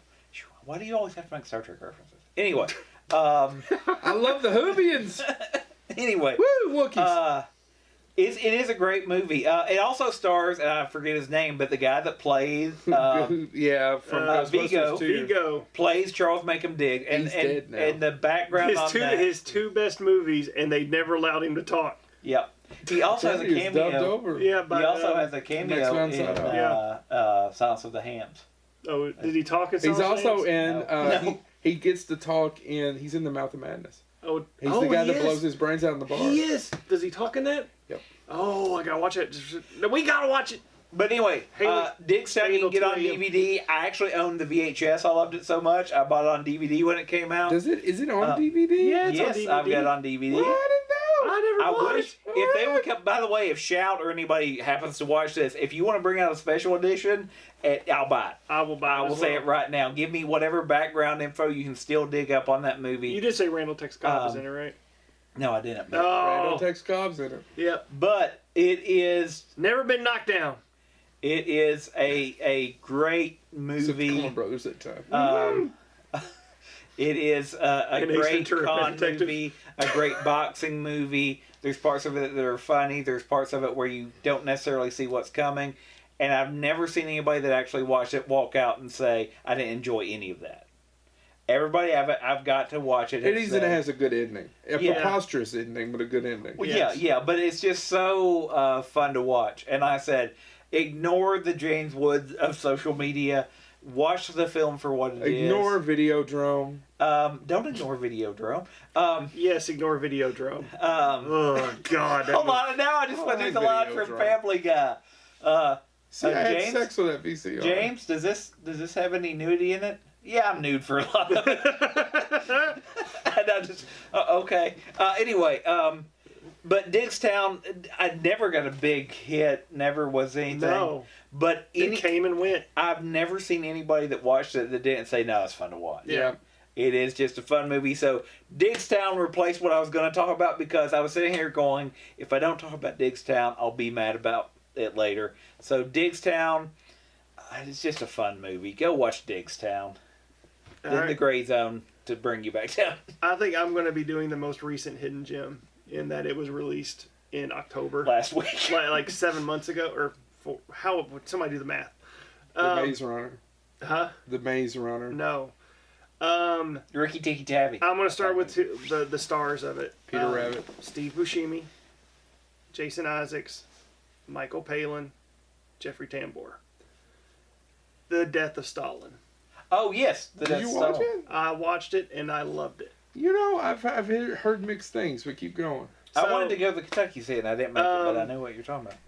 Why do you always have to make Star Trek references? Anyway. I love the Hoovians. Anyway. Woo, Wookiees. It is a great movie. It also stars, and I forget his name, but the guy that plays Yeah, from Vigo. Ghostbusters 2. Vigo. plays Charles Macomb Diggs, and He's dead now. and the background on that. His two best movies, and they never allowed him to talk. Yep. He also has a He was dubbed cameo. over. Yeah, He but also has a Next cameo Man in Side Silence of the Hams. Oh, did he talk in He's Silence of the also Lambs? in. No. He gets to talk in. He's in the Mouth of Madness. Oh, He's the guy he that is. blows his brains out in the bar. He is. Does he talk in that? Yep. Oh, I gotta watch it. No, we gotta watch it. But anyway, Digstown you can get on DVD. I actually own the VHS. I loved it so much. I bought it on DVD when it came out. Is it on DVD? Yeah, it's on Yes, DVD. I've got it on DVD. What? I didn't know. I never wish if they would come. By the way, if Shout or anybody happens to watch this, if you want to bring out a special edition, I'll buy it. I will buy it. I will say it right now. Give me whatever background info you can still dig up on that movie. You did say Randall Tex Cobb was in it, right? No, I didn't. But, Randall Tex Cobb's in it. Yep. but it is Never been knocked down. it is a great Except the movie. Coen Brothers that time. It is a An Ace great Ventura con detective. movie, a great boxing movie. There's parts of it that are funny. There's parts of it where you don't necessarily see what's coming. And I've never seen anybody that actually watched it walk out and say, I didn't enjoy any of that. Everybody I've got to watch it. It easily has a good ending. A Yeah. preposterous ending, but a good ending. Well, Yes. yeah, but it's just so fun to watch. And I said, ignore the James Woods of social media. Watch the film for what it is. Ignore Videodrome. Don't ignore Videodrome. Yes, ignore Videodrome. Oh God! Hold on, now I just went through the line from Videodrome. Family Guy. See, I had James? sex with that VCR. James, does this have any nudity in it? Yeah, I'm nude for a lot of it. And I just okay. Anyway, but Digstown, I never got a big hit. Never was anything. No. But It came and went. I've never seen anybody that watched it that didn't say, no, it's fun to watch. Yeah. It is just a fun movie. So Digstown replaced what I was going to talk about because I was sitting here going, if I don't talk about Digstown, I'll be mad about it later. So Digstown, it's just a fun movie. Go watch Digstown. Then All right. The Gray Zone to bring you back down. I think I'm going to be doing the most recent hidden gem in that it was released in October, Last week. like 7 months ago, or how would somebody do the math? The Maze Runner. Huh? The Maze Runner. No. Ricky Tikki Tavi. I'm going to start with the stars of it. Peter Rabbit. Steve Buscemi, Jason Isaacs, Michael Palin, Jeffrey Tambor. The Death of Stalin. Oh, yes. Did you watch it? I watched it and I loved it. You know, I've heard mixed things, but keep going. I So- wanted to go to the Kentucky scene. I didn't make it, but I know what you're talking about.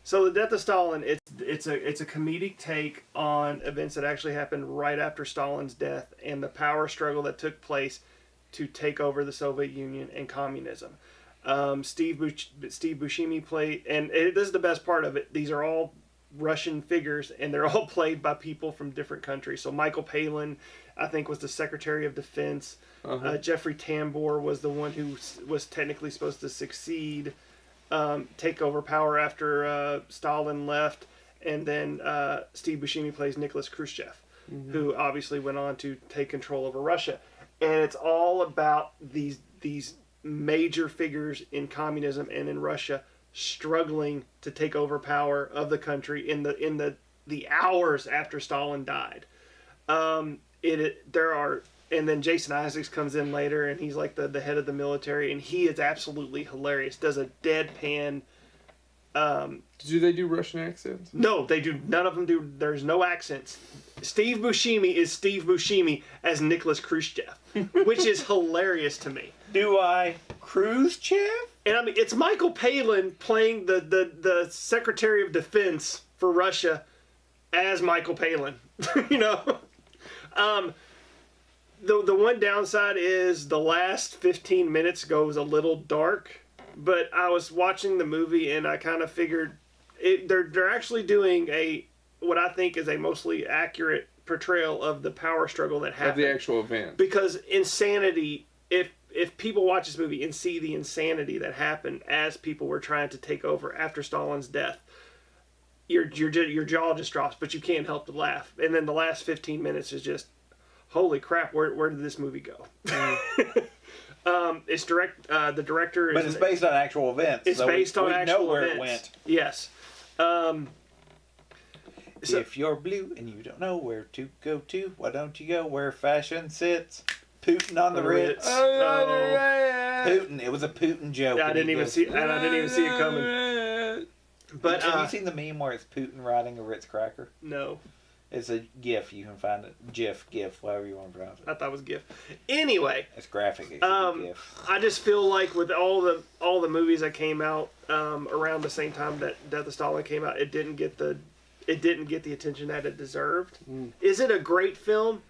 So the Death of Stalin, it's a comedic take on events that actually happened right after Stalin's death and the power struggle that took place to take over the Soviet Union and communism. Steve Buscemi played, and this is the best part of it. These are all Russian figures, and they're all played by people from different countries. So Michael Palin, I think, was the Secretary of Defense. Jeffrey Tambor was the one who was technically supposed to succeed. Take over power after Stalin left, and then Steve Buscemi plays Nicholas Khrushchev, who obviously went on to take control over Russia, and it's all about these major figures in communism and in Russia struggling to take over power of the country in the hours after Stalin died. And then Jason Isaacs comes in later, and he's like the head of the military, and he is absolutely hilarious. Does a deadpan. Do they do Russian accents? No, they do. None of them do. There's no accents. Steve Buscemi is Steve Buscemi as Nicholas Khrushchev, which is hilarious to me. Do I Khrushchev? And I mean, it's Michael Palin playing the Secretary of Defense for Russia as Michael Palin. You know? The one downside is the last 15 minutes goes a little dark, but I was watching the movie and I kind of figured they're actually doing what I think is a mostly accurate portrayal of the power struggle that happened. Of the actual event. Because insanity, if people watch this movie and see the insanity that happened as people were trying to take over after Stalin's death, your jaw just drops, but you can't help to laugh. And then the last 15 minutes is just, holy crap, where did this movie go? It's the director is... But it's based on actual events. It's so based on we actual know where events. it went. Yes. So- If you're blue and you don't know where to go to, why don't you go where fashion sits? Putin on the Ritz. Putin. It was a Putin joke. I didn't even see it coming. But have you seen the meme where it's Putin riding a Ritz cracker? no. It's a GIF. You can find it. GIF, whatever you want to pronounce it. I thought it was GIF. Anyway, It's graphic. It's a GIF. I just feel like with all the movies that came out around the same time that Death of Stalin came out, it didn't get the attention that it deserved. Is it a great film?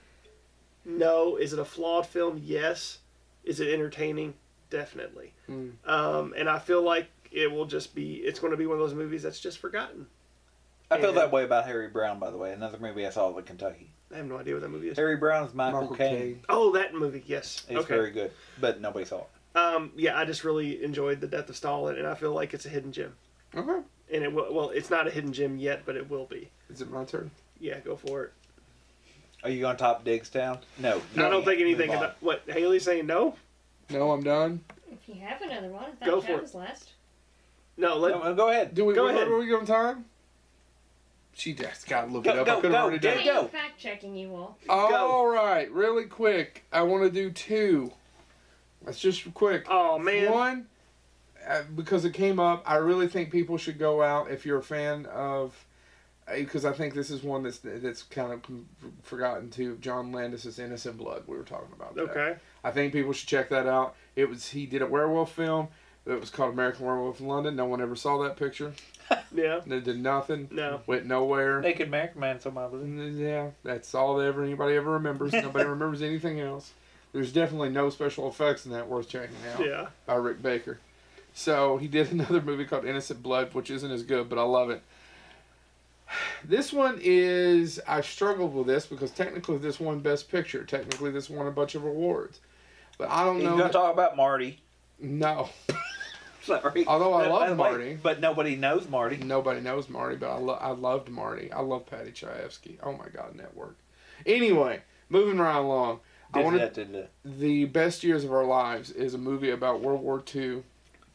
No. Is it a flawed film? Yes. Is it entertaining? Definitely. And I feel like it's going to be one of those movies that's just forgotten. I feel that way about Harry Brown, by the way. Another movie I saw in Kentucky. I have no idea what that movie is. Harry Brown is Michael Caine. Oh, that movie, yes. It's very good, but nobody saw it. Yeah, I just really enjoyed The Death of Stalin, and I feel like it's a hidden gem. Okay. And it will, well, it's not a hidden gem yet, but it will be. Is it my turn? Yeah, go for it. Are you going to top Digstown? No. I don't think anything about what Haley's saying. No, No, I'm done. If you have another one, I Go thought for that it. was last. no. No, go ahead. Go ahead. Are we going time? She just got to look it up. I could have already done There it. you go. I'm fact checking you all. All right, really quick. I want to do two. That's just quick. Oh man. One, because it came up, I really think people should go out if you're a fan of, because I think this is one that's kind of forgotten too. John Landis's Innocent Blood. We were talking about that. Okay. I think people should check that out. He did a werewolf film. It was called American Werewolf in London. No one ever saw that picture. Yeah. It did nothing. No. Went nowhere. Naked American Man, somebody believe. Yeah, that's all anybody ever remembers. Nobody remembers anything else. There's definitely no special effects in that worth checking out. Yeah. By Rick Baker. So he did another movie called Innocent Blood, which isn't as good, but I love it. This one I struggled with this because technically this won Best Picture. Technically this won a bunch of awards. But I don't know. You're going to talk about Marty. No. Sorry. Although I By love the way, Marty. But nobody knows Marty. Nobody knows Marty, but I loved Marty. I love Patty Chayefsky. Oh my God, Network. Anyway, moving right along. The Best Years of Our Lives is a movie about World War II.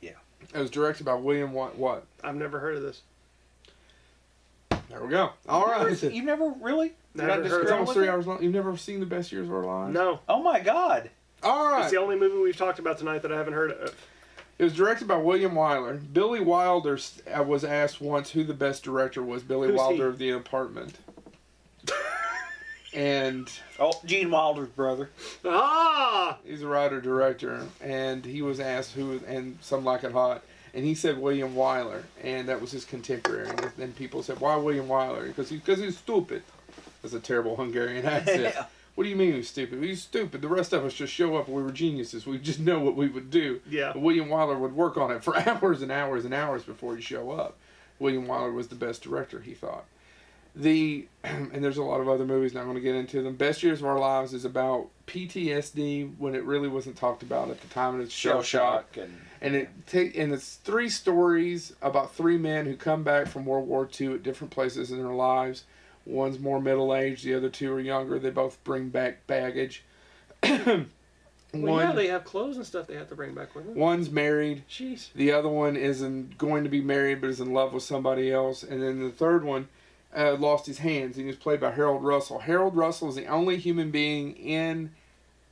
Yeah. It was directed by William what? I've never heard of this. There we go. All right. You never really? Never You're not just heard It's of going almost with 3 it? hours long. You've never seen The Best Years of Our Lives? No. Oh my God. All right. It's the only movie we've talked about tonight that I haven't heard of. It was directed by William Wyler. Billy Wilder was asked once who the best director was. Billy Who's Wilder he? of The Apartment. And Oh, Gene Wilder's brother. Ah! he's a writer-director. And he was asked who, and Some Like It Hot. And he said William Wyler. And that was his contemporary. And then people said, why William Wyler? Because he's stupid. That's a terrible Hungarian accent. Yeah. What do you mean he's stupid? He's stupid. The rest of us just show up and we were geniuses. We just know what we would do. Yeah. But William Wyler would work on it for hours and hours and hours before he'd show up. William Wyler was the best director, he thought. And there's a lot of other movies, not going to get into them. Best Years of Our Lives is about PTSD when it really wasn't talked about at the time, and it's shell shock. And it's 3 stories about 3 men who come back from World War II at different places in their lives. One's more middle-aged, the other 2 are younger. They both bring back baggage. Well, yeah, they have clothes and stuff they have to bring back with them. One's married. Jeez. The other one isn't going to be married but is in love with somebody else. And then the third one lost his hands. He was played by Harold Russell. Harold Russell is the only human being in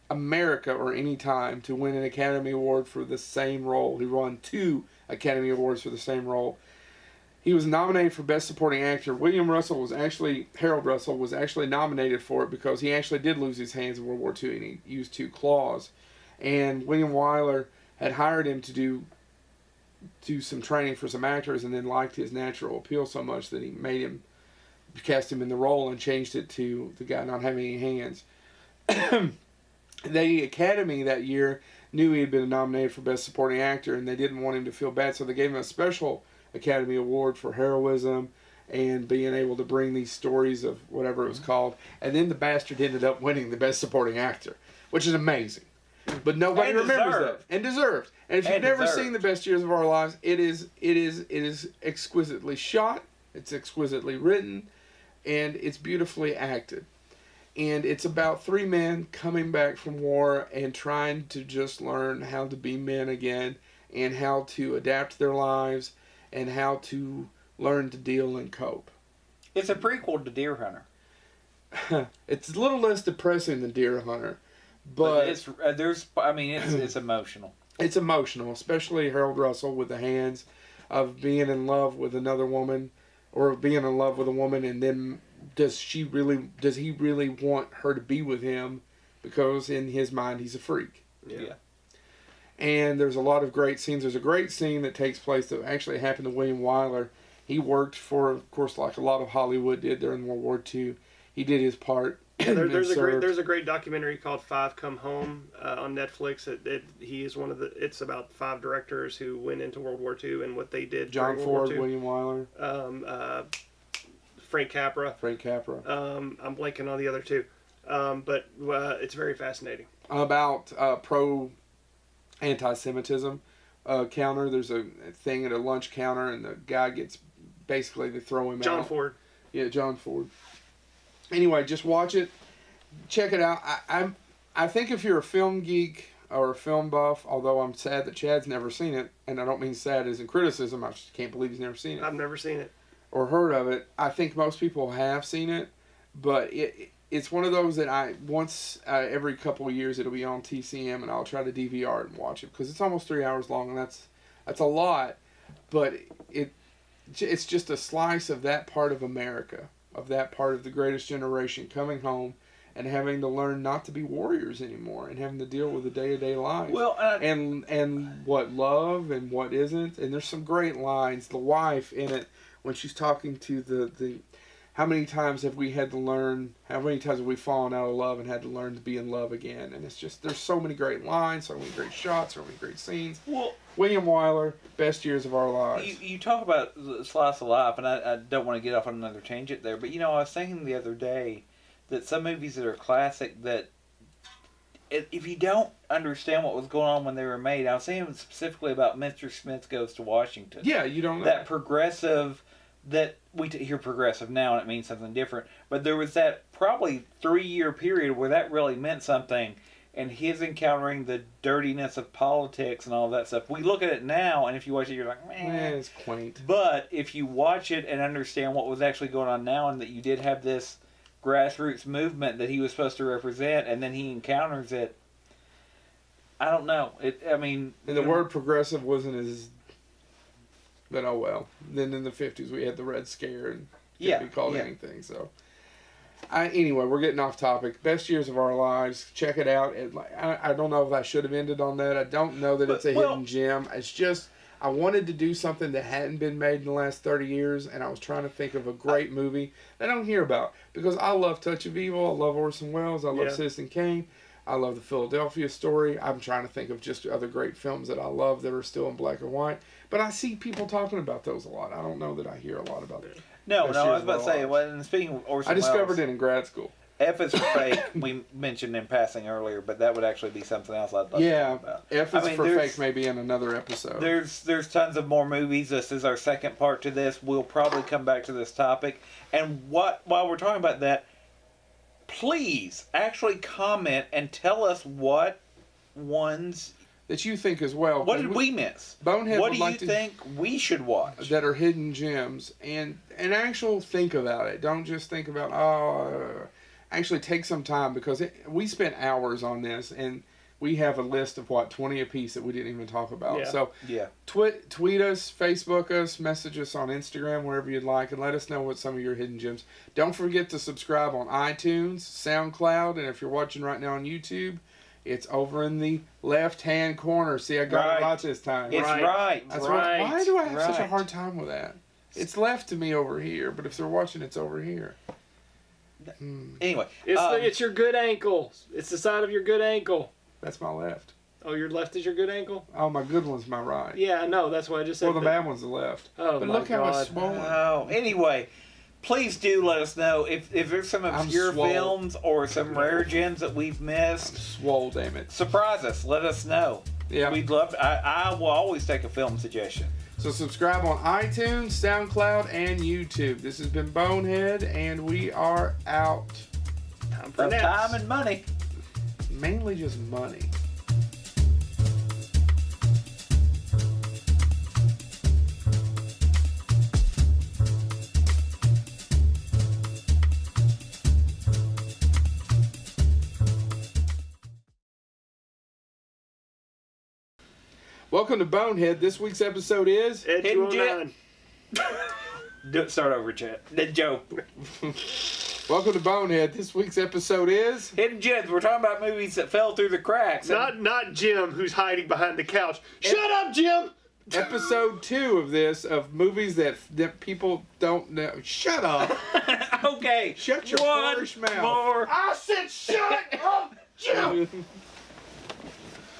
America or any time to win an Academy Award for the same role. He won 2 Academy Awards for the same role. He was nominated for Best Supporting Actor. Harold Russell was actually nominated for it because he actually did lose his hands in World War II and he used 2 claws. And William Wyler had hired him to do some training for some actors and then liked his natural appeal so much that he made him cast him in the role and changed it to the guy not having any hands. The Academy that year knew he had been nominated for Best Supporting Actor and they didn't want him to feel bad, so they gave him a special Academy Award for heroism and being able to bring these stories of whatever it was called. And then the bastard ended up winning the Best Supporting Actor, which is amazing. But nobody remembers that. And deserved. And if you've never seen The Best Years of Our Lives, it is exquisitely shot, it's exquisitely written, and it's beautifully acted. And it's about 3 men coming back from war and trying to just learn how to be men again and how to adapt their lives and how to learn to deal and cope. It's a prequel to Deer Hunter. It's a little less depressing than Deer Hunter, but it's emotional. It's emotional, especially Harold Russell with the hands of being in love with another woman or being in love with a woman and then does he really want her to be with him? Because in his mind, he's a freak. Yeah. And there's a lot of great scenes. There's a great scene that takes place that actually happened to William Wyler. He worked for, of course, like a lot of Hollywood did during World War II. He did his part. Yeah, there's served. a great documentary called Five Come Home on Netflix. He is one of the. It's about 5 directors who went into World War II and what they did. John during Ford, World War II. William Wyler, Frank Capra. I'm blanking on the other 2, but it's very fascinating. About pro anti-Semitism counter. There's a thing at a lunch counter, and the guy gets basically they throw him out. John Ford. Yeah, John Ford. Anyway, just watch it, check it out. I think if you're a film geek or a film buff, although I'm sad that Chad's never seen it, and I don't mean sad as in criticism. I just can't believe he's never seen it. I've never seen it or heard of it. I think most people have seen it, but it's one of those that I once every couple of years it'll be on TCM and I'll try to DVR it and watch it because it's almost 3 hours long and that's a lot, but it's just a slice of that part of America, of that part of the greatest generation coming home and having to learn not to be warriors anymore and having to deal with the day-to-day life. Well, and what love and what isn't. And there's some great lines. The wife in it when she's talking to the how many times have we had to learn, how many times have we fallen out of love and had to learn to be in love again? And it's just, there's so many great lines, so many great shots, so many great scenes. Well, William Wyler, best years of our lives. You talk about the slice of life, and I don't want to get off on another tangent there, but I was thinking the other day that some movies that are classic that if you don't understand what was going on when they were made, I was thinking specifically about Mr. Smith Goes to Washington. Yeah, you don't know. That progressive, that we hear progressive now and it means something different, but there was that probably 3-year period where that really meant something, and his encountering the dirtiness of politics and all that stuff. We look at it now, and if you watch it, you're like, man, it's quaint. But if you watch it and understand what was actually going on now, and that you did have this grassroots movement that he was supposed to represent, and then he encounters it, I don't know. And the word progressive wasn't as... But oh well. Then in the 50s we had the Red Scare and couldn't be called anything. So anyway, we're getting off topic. Best years of our lives. Check it out. I don't know if I should have ended on that. I don't know that it's a hidden gem. It's just I wanted to do something that hadn't been made in the last 30 years, and I was trying to think of a great movie that I don't hear about because I love Touch of Evil. I love Orson Welles. I love Citizen Kane. I love the Philadelphia Story. I'm trying to think of just other great films that I love that are still in black and white. But I see people talking about those a lot. I don't know that I hear a lot about it. No, I was about to say, and speaking of Orson Welles, I discovered it in grad school. F is for fake, we mentioned in passing earlier, but that would actually be something else I'd like to talk about. F is for fake may be in another episode. There's tons of more movies. This is our second part to this. We'll probably come back to this topic. And while we're talking about that, please actually comment and tell us what ones that you think as well. What did we miss? Bonehead what would do like you to think we should watch? That are hidden gems. And actually think about it. Don't just think about, actually take some time because we spent hours on this and we have a list of 20 apiece that we didn't even talk about. Yeah. So tweet us, Facebook us, message us on Instagram, wherever you'd like, and let us know what some of your hidden gems. Don't forget to subscribe on iTunes, SoundCloud, and if you're watching right now on YouTube, it's over in the left-hand corner. See, I got it right this time. It's right. That's right. Why do I have such a hard time with that? It's left to me over here, but if they're watching, it's over here. Anyway, it's your good ankle. It's the side of your good ankle. That's my left. Oh, your left is your good ankle? Oh, my good one's my right. Yeah, I know. That's what I just said. Well, the bad one's the left. Oh, but my look God. how it's swollen. Oh, anyway, please do let us know if there's some obscure films or some rare gems that we've missed. I'm swole, damn it. Surprise us. Let us know. Yeah. We'd love to, I will always take a film suggestion. So subscribe on iTunes, SoundCloud, and YouTube. This has been Bonehead, and we are out. Time for Of naps. time and money. Mainly just money. Welcome to Bonehead. This week's episode is Ed Hidden 209. Start over, Chet. Joe. Welcome to Bonehead. This week's episode is... Hidden Gems. We're talking about movies that fell through the cracks. Not Jim, who's hiding behind the couch. Shut up, Jim! Episode 2 of this, of movies that people don't know. Shut up. Okay. Shut your One harsh mouth. more. I said shut up, Jim!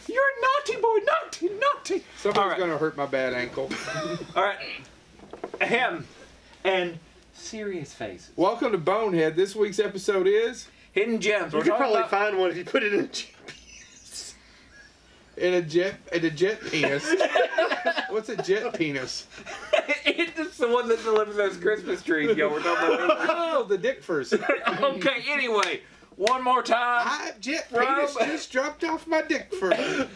You're a naughty boy. Naughty. Somebody's All right. going to hurt my bad ankle. All right. Ahem. And serious faces. Welcome to Bonehead. This week's episode is... Hidden Gems. You We're could talking probably about... find one if you put it in a GPS. In a jet penis. What's a jet penis? It's the one that delivers those Christmas trees, yo. We're talking about. Oh, the dick first. Okay, anyway. One more time. Jet penis From- just dropped off my dick first.